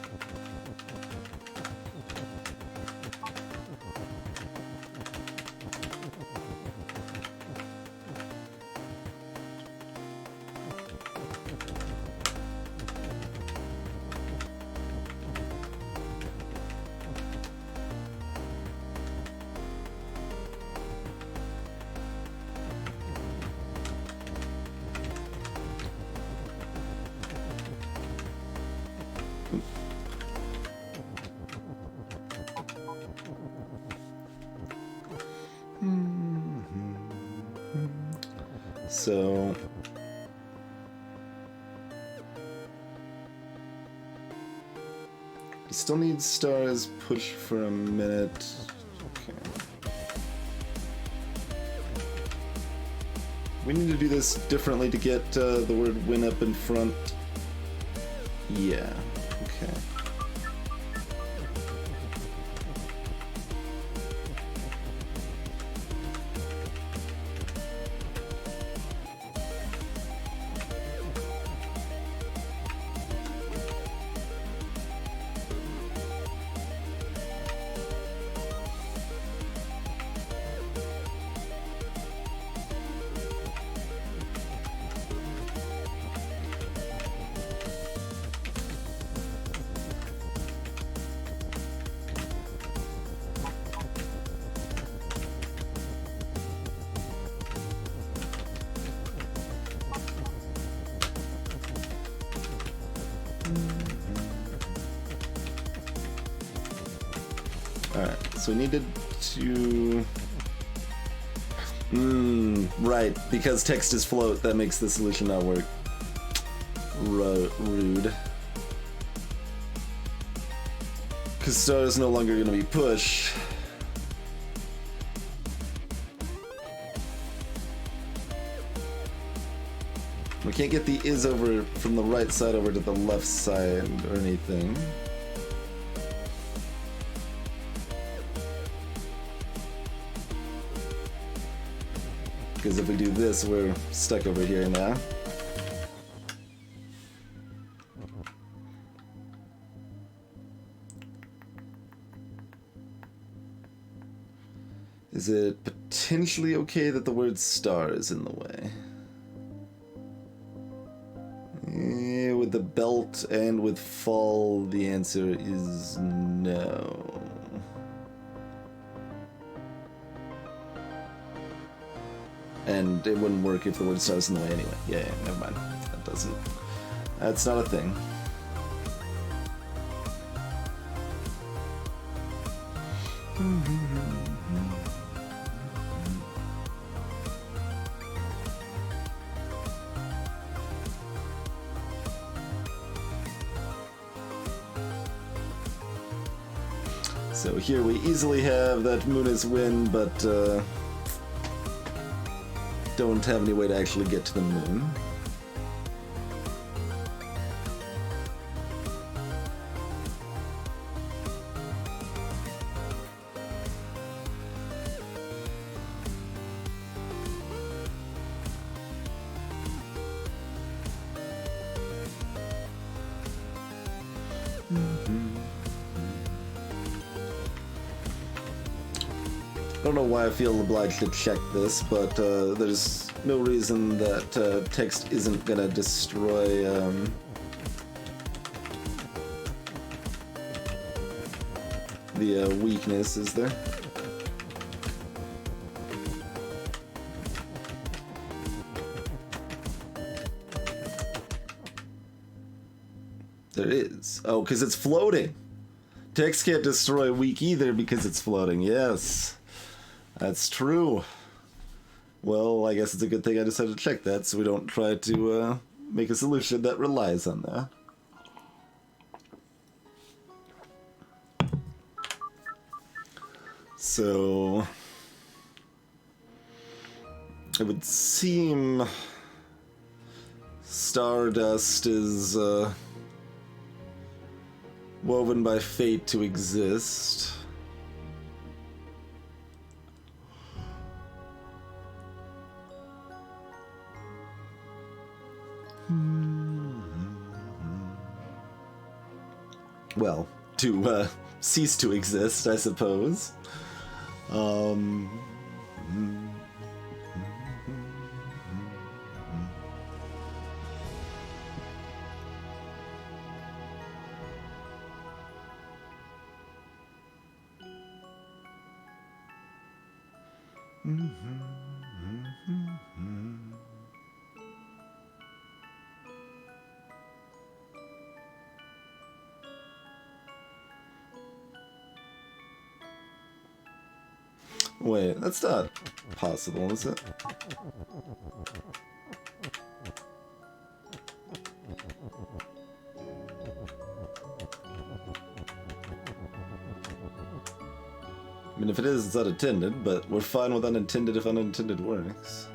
so... He still needs stars push for a minute. Okay. We need to do this differently to get the word win up in front. Yeah, okay. Alright, so we needed to... right, because text is float, that makes the solution not work. Rude. Because star is no longer going to be push. We can't get the is over from the right side over to the left side or anything. Because if we do this, we're stuck over here now. Is it potentially okay that the word star is in the way? With the belt and with fall, the answer is no. And it wouldn't work if the word star is in the way anyway. Yeah, never mind. That doesn't. That's not a thing. So here we easily have that Munis win, but don't have any way to actually get to the moon. I don't know why I feel obliged to check this, but there's no reason that text isn't gonna destroy the weakness, is there? There is. Oh, because it's floating. Text can't destroy weak either because it's floating. Yes. That's true. Well, I guess it's a good thing I decided to check that so we don't try to make a solution that relies on that. So it would seem Stardust is woven by fate to exist. Well, to cease to exist, I suppose. Wait, that's not possible, is it? mean, if it is, it's unintended, but we're fine with unintended if unintended works.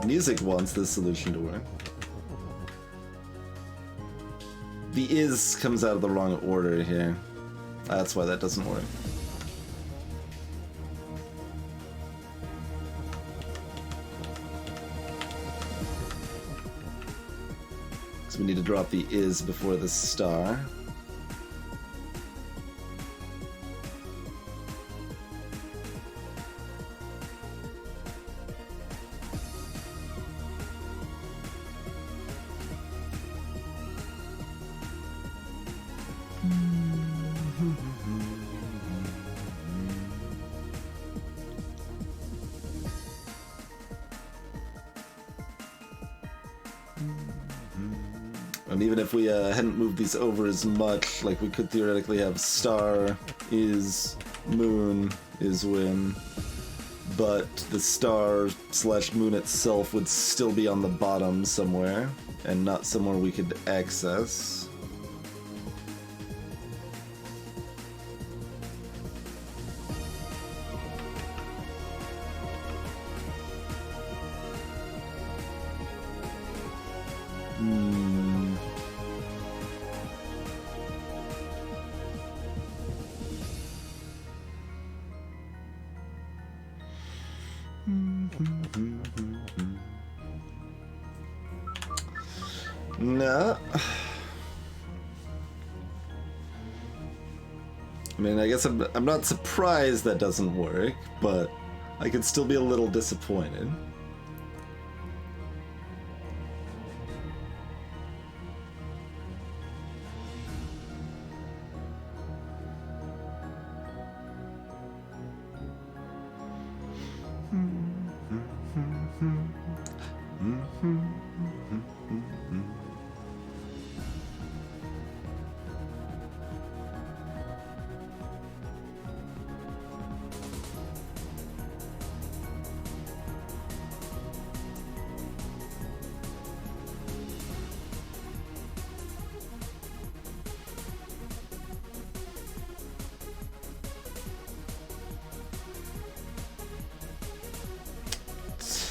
Music wants this solution to work. The is comes out of the wrong order here. That's why that doesn't work. So we need to drop the is before the star. And even if we hadn't moved these over as much, like we could theoretically have star is moon is when, but the star / moon itself would still be on the bottom somewhere and not somewhere we could access. No. I mean, I guess I'm not surprised that doesn't work, but I could still be a little disappointed.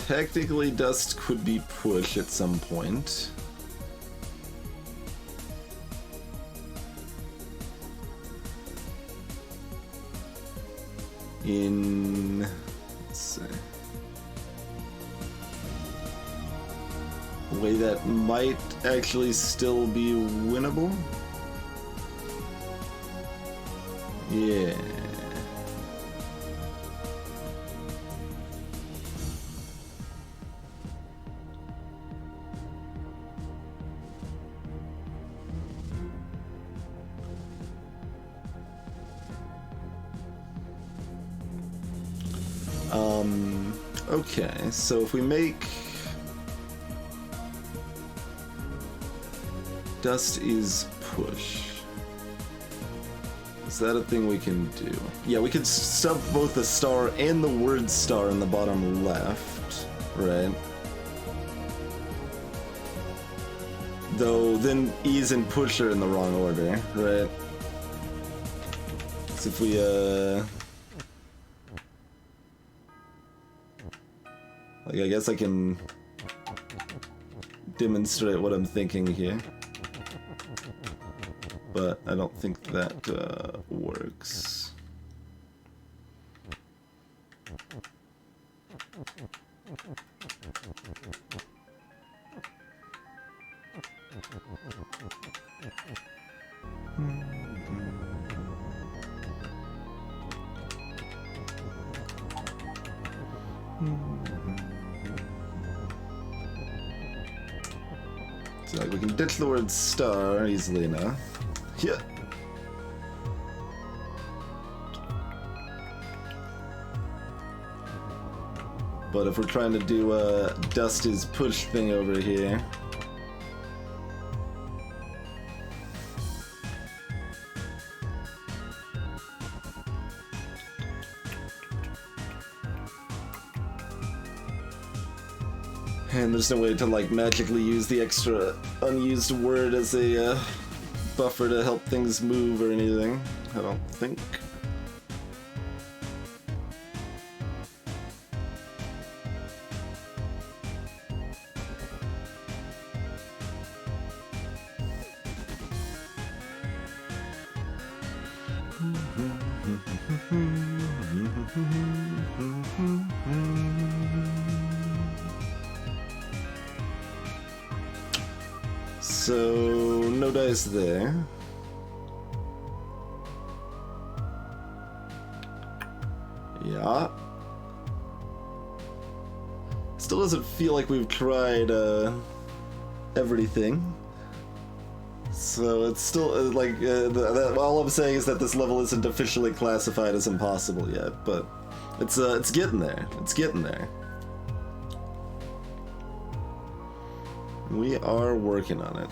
Technically, dust could be pushed at some point. Let's see, a way that might actually still be winnable. Yeah. Okay, so if we make dust is push, is that a thing we can do? Yeah, we could stuff both the star and the word star in the bottom left, right? Though then ease and push are in the wrong order, right? So if we like, I guess I can demonstrate what I'm thinking here, but I don't think that works. So like we can ditch the word star easily now. Yeah. But if we're trying to do a dust is push thing over here. And there's no way to like magically use the extra unused word as a buffer to help things move or anything, I don't think. So, no dice there. Yeah. Still doesn't feel like we've tried everything. So it's still all I'm saying is that this level isn't officially classified as impossible yet, but it's getting there. It's getting there. We are working on it.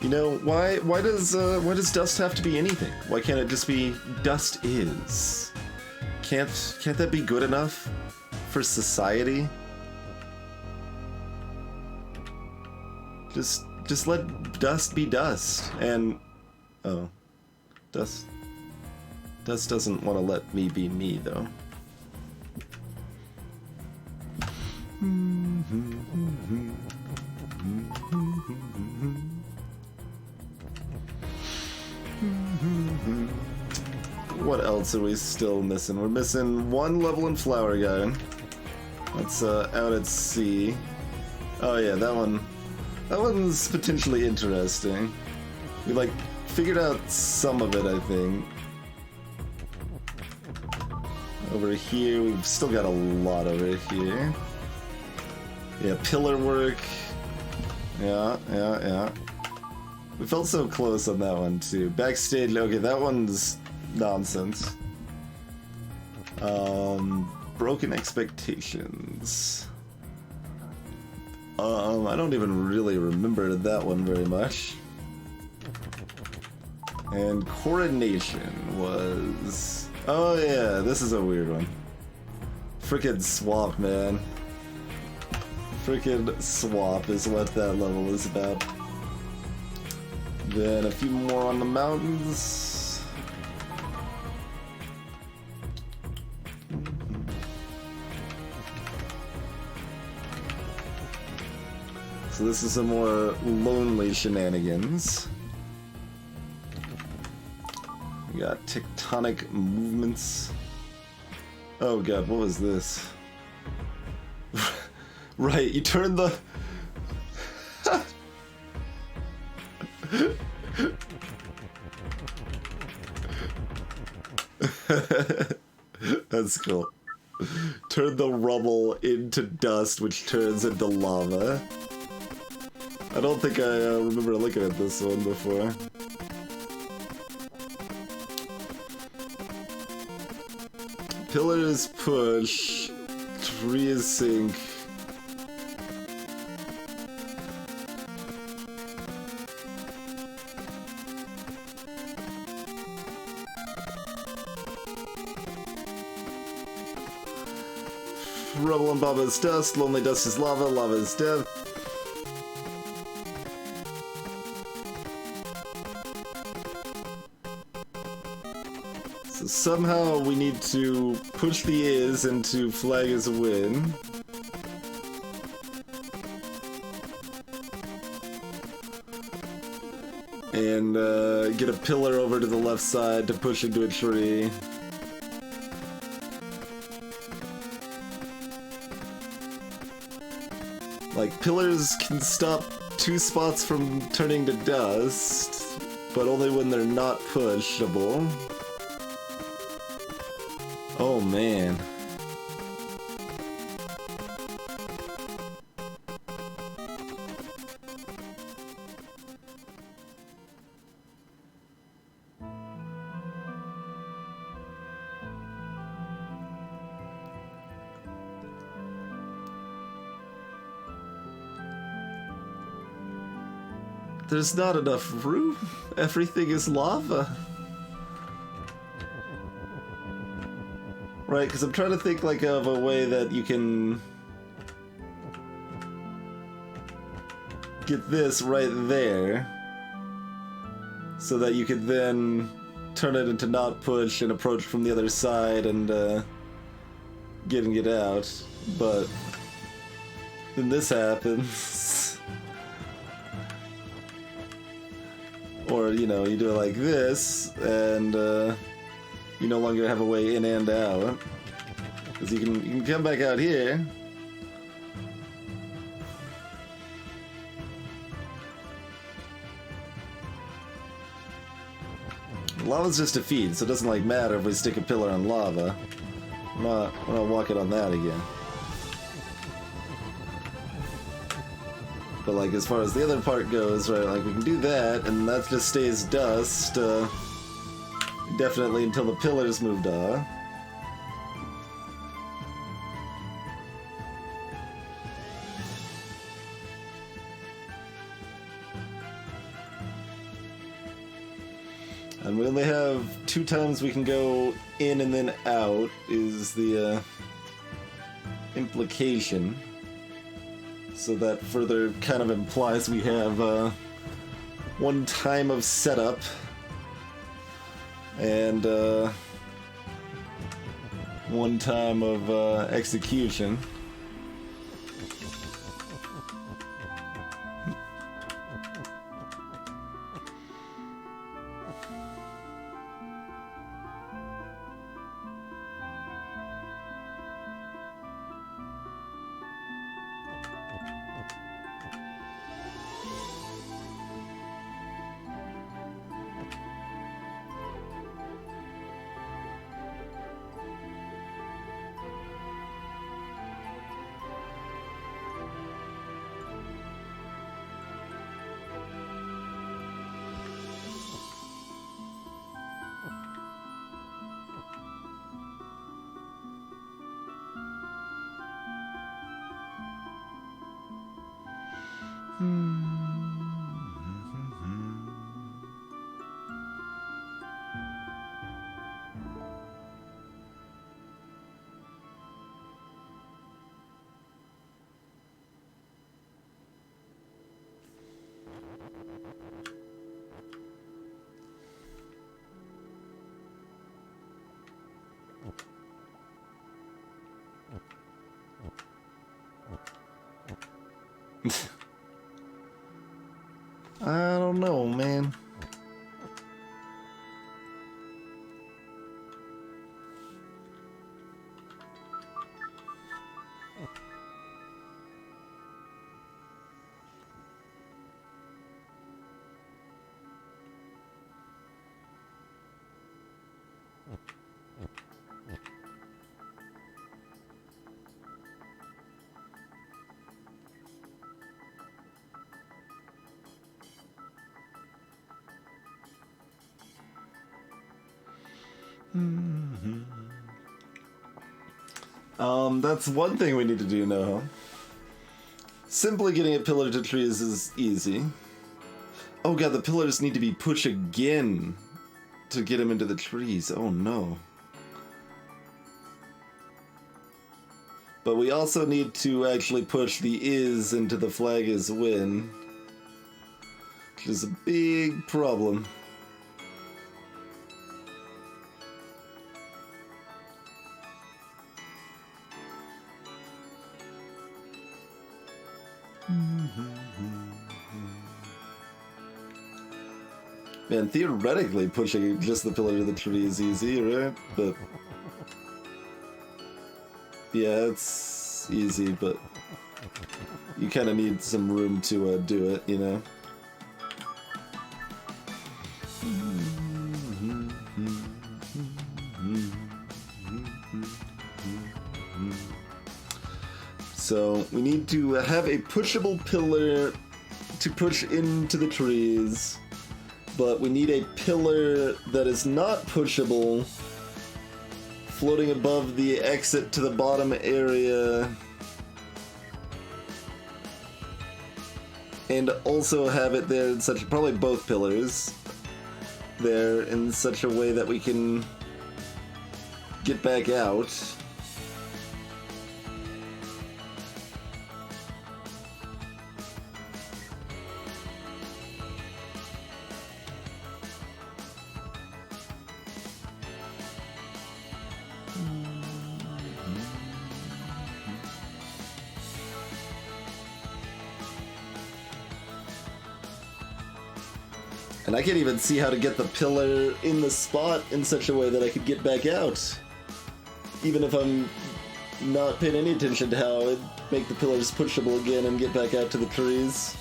You know, why does dust have to be anything? Why can't it just be dust is? Can't that be good enough for society? Just let dust be dust. And oh, dust doesn't want to let me be me though. What else are we still missing? We're missing one level in Flower Garden. That's out at sea. Oh yeah, that one's potentially interesting. We like figured out some of it, I think. Over here, we've still got a lot over here. Yeah, pillar work. Yeah. We felt so close on that one too. Backstage, okay, that one's nonsense. Broken expectations. I don't even really remember that one very much. And coronation was... Oh yeah, this is a weird one. Frickin' swap, man. Frickin' swap is what that level is about. Then a few more on the mountains. So this is some more lonely shenanigans. We got tectonic movements. Oh god, what was this? Right, you turn the... That's cool. Turn the rubble into dust, which turns into lava. I don't think I remember looking at this one before. Pillars push, trees sink. Rubble and Baba is dust, lonely dust is lava, lava is death. So somehow we need to push the is into flag as a win. And get a pillar over to the left side to push into a tree. Like, pillars can stop 2 spots from turning to dust, but only when they're not pushable. Oh man. There's not enough room. Everything is lava. Right, because I'm trying to think like of a way that you can get this right there so that you could then turn it into not push and approach from the other side and getting it out. But then this happens. Or, you know, you do it like this, and you no longer have a way in and out. Because you can come back out here. Lava's just a feed, so it doesn't like matter if we stick a pillar on lava. We're not walking on that again. But like as far as the other part goes, right, like we can do that, and that just stays dust, definitely until the pillars moved off. And we only have 2 times we can go in and then out, is the implication. So that further kind of implies we have 1 time of setup and 1 time of execution. I don't know, man. That's one thing we need to do now. Simply getting a pillar to trees is easy. Oh god, the pillars need to be pushed again to get him into the trees. Oh no. But we also need to actually push the is into the flag is win, which is a big problem. Man, theoretically pushing just the pillar to the tree is easy, right? But yeah, it's it's easy, but you kind of need some room to do it, you know? So we need to have a pushable pillar to push into the trees, but we need a pillar that is not pushable floating above the exit to the bottom area, and also have it there in such, probably both pillars there in such a way that we can get back out. And I can't even see how to get the pillar in the spot in such a way that I could get back out. Even if I'm not paying any attention to how I'd make the pillars pushable again and get back out to the trees.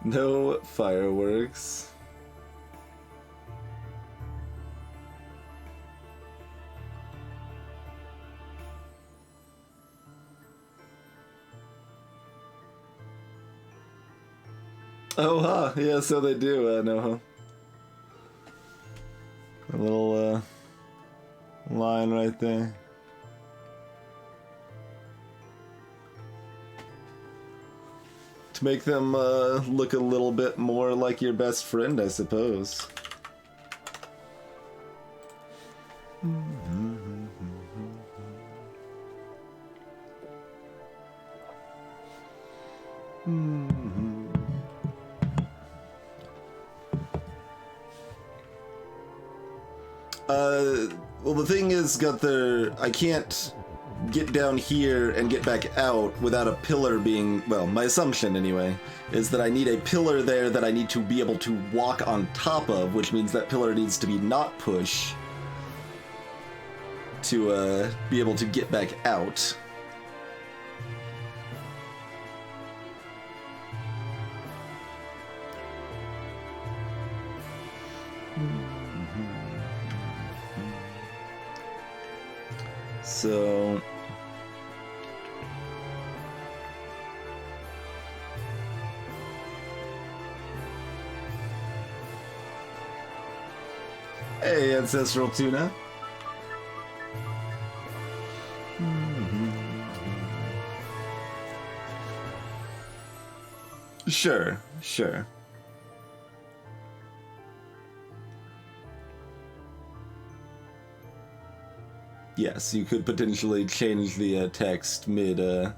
No fireworks. Oh, huh. Yeah, so they do, I know, huh? A little, line right there. To make them, look a little bit more like your best friend, I suppose. Well, the thing is, Gunther, I can't get down here and get back out without a pillar being, well, my assumption anyway, is that I need a pillar there that I need to be able to walk on top of, which means that pillar needs to be not push to be able to get back out. So hey, Ancestral Tuna. Sure, sure. Yes, you could potentially change the text mid-go.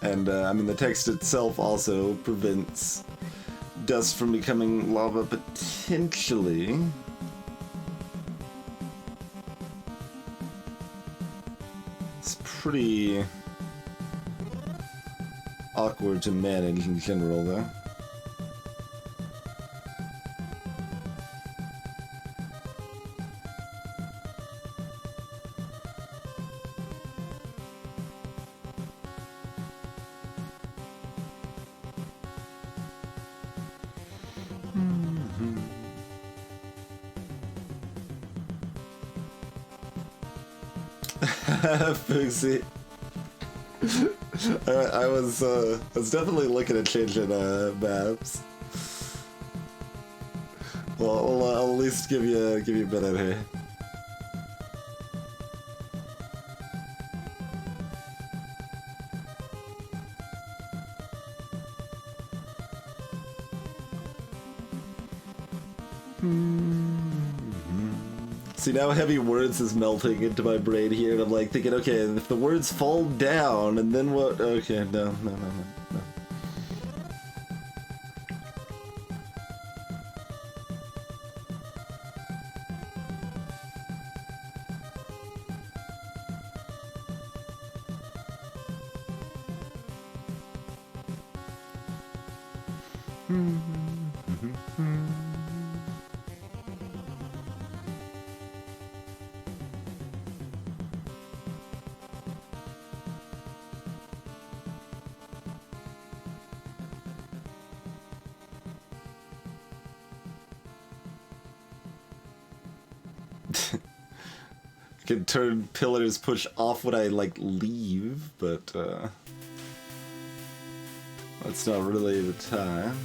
And, I mean, the text itself also prevents dust from becoming lava, potentially. It's pretty awkward to manage in general, though. Fousey. I was definitely looking at changing maps. Well, I'll at least give you a minute here. See, now heavy words is melting into my brain here, and I'm like thinking, okay, if the words fall down, and then what? Okay, no. Can turn pillars push off when I like leave, but that's not really the time.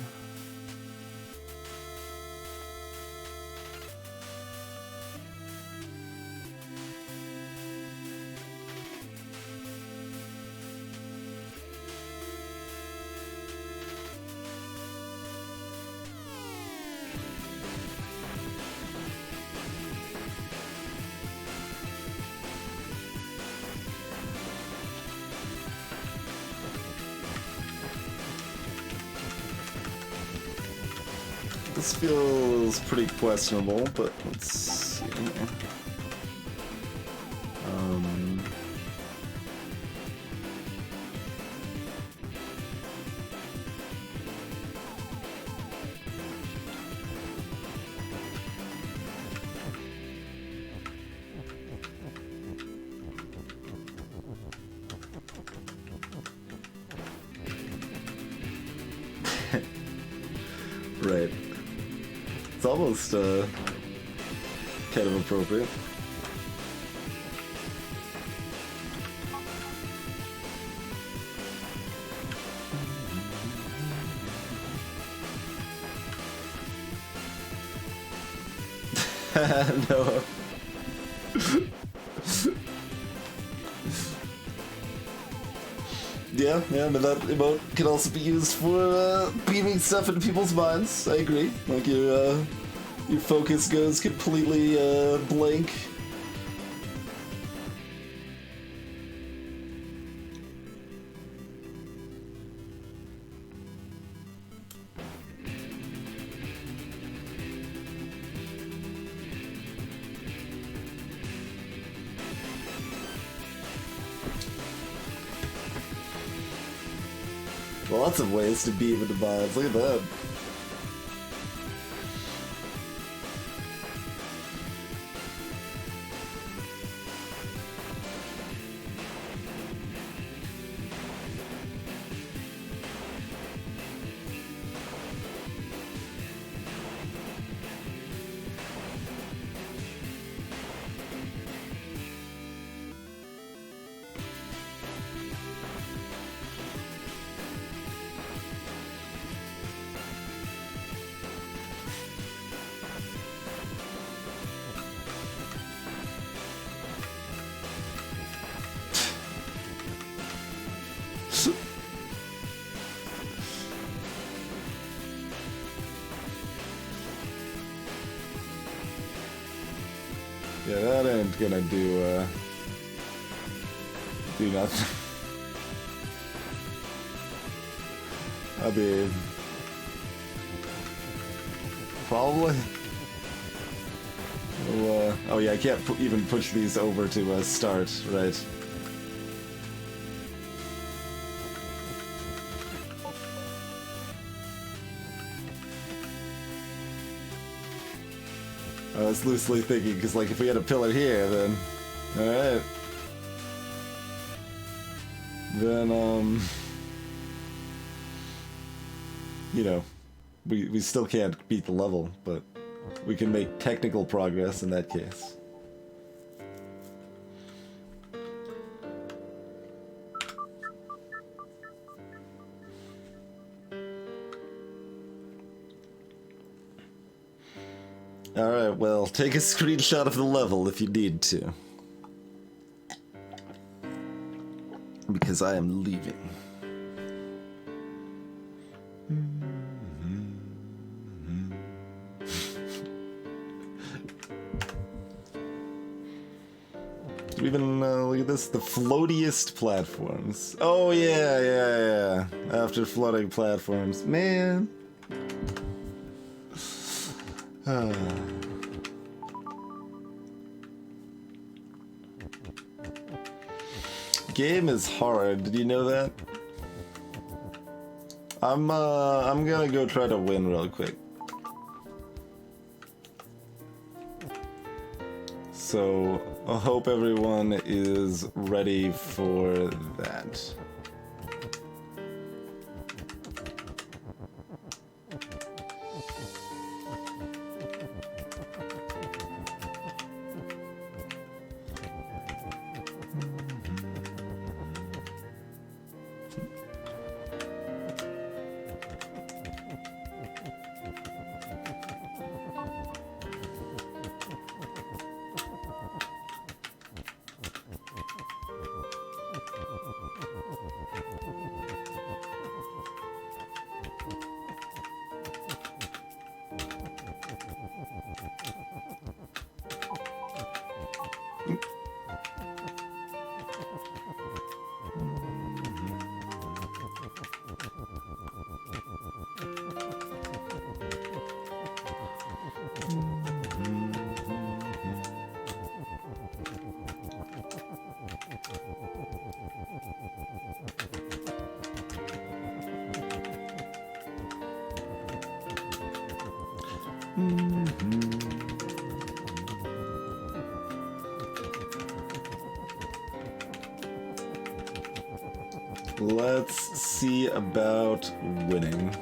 This feels pretty questionable, but let's see. Right. It's almost kind of appropriate. No. Yeah, but that emote can also be used for beaming stuff into people's minds. I agree. Like your focus goes completely blank. Lots of ways to beam into minds. Look at that. Yeah, that ain't gonna do nothing. I mean, probably. Well, oh yeah, I can't even push these over to start, right? I was loosely thinking, because like if we had a pillar here, then alright. Then you know, we still can't beat the level, but we can make technical progress in that case. Alright, well, take a screenshot of the level if you need to. Because I am leaving. Even look at this, the floatiest platforms. Oh yeah. After floating platforms, man. Game is hard. Did you know that? I'm gonna go try to win real quick. So I hope everyone is ready for that. Let's see about winning.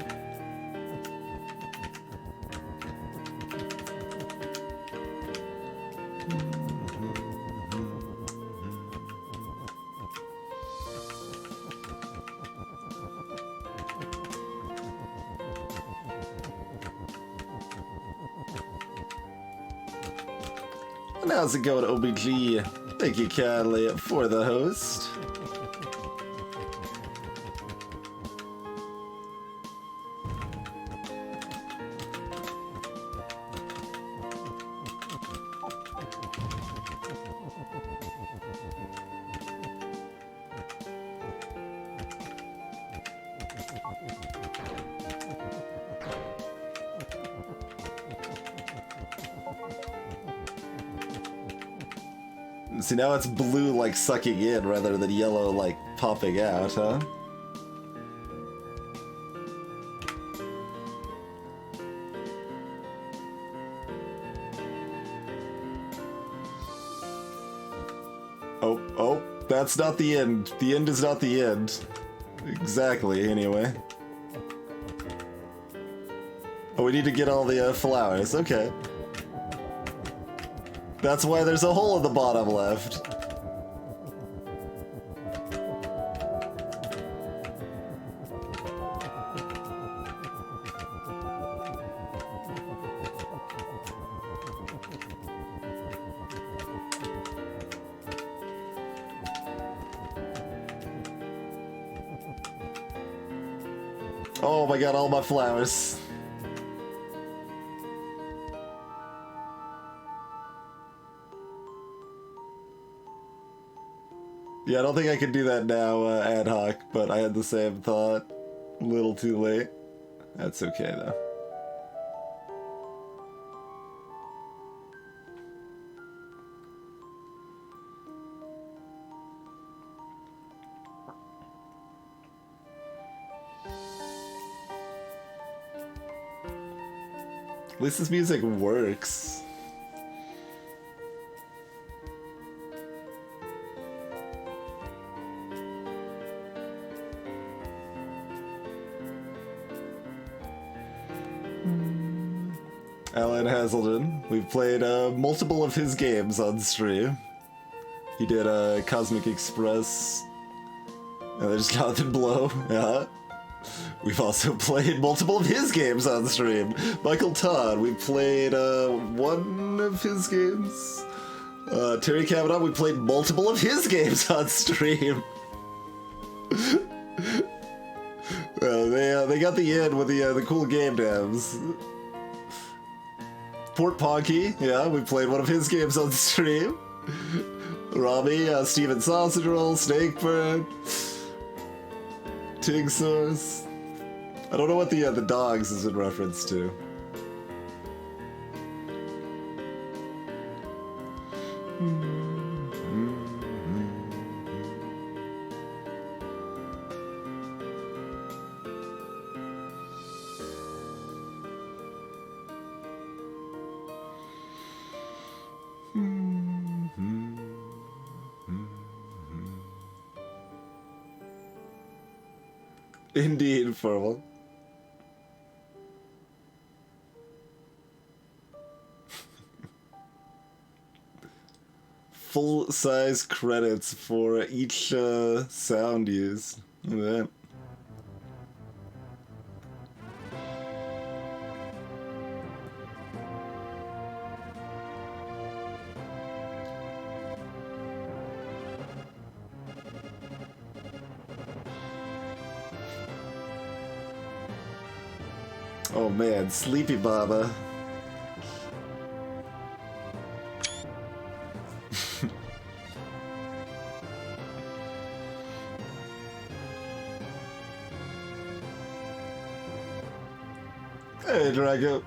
And how's it going, OBG? Thank you kindly for the host. See, now it's blue, like, sucking in rather than yellow, like, popping out, huh? Oh, that's not the end. The end is not the end. Exactly, anyway. Oh, we need to get all the flowers, okay. That's why there's a hole in the bottom left. Oh my god, all my flowers. Yeah, I don't think I can do that now, ad hoc, but I had the same thought. A little too late. That's okay, though. At least this music works. Alan Hazelden. We've played multiple of his games on stream. He did Cosmic Express. And there's Jonathan Blow. Yeah. We've also played multiple of his games on stream. Michael Todd, we played one of his games. Terry Kavanaugh, we played multiple of his games on stream. They got the in with the cool game devs. Port Ponky, yeah, we played one of his games on stream. Rami, Steven Sausage Roll, Snakebird, Tig Source. I don't know what the dogs is in reference to. Indeed, Furble. Full-size credits for each sound used. Look at that. Oh man, Sleepy Baba. Hey, Drago.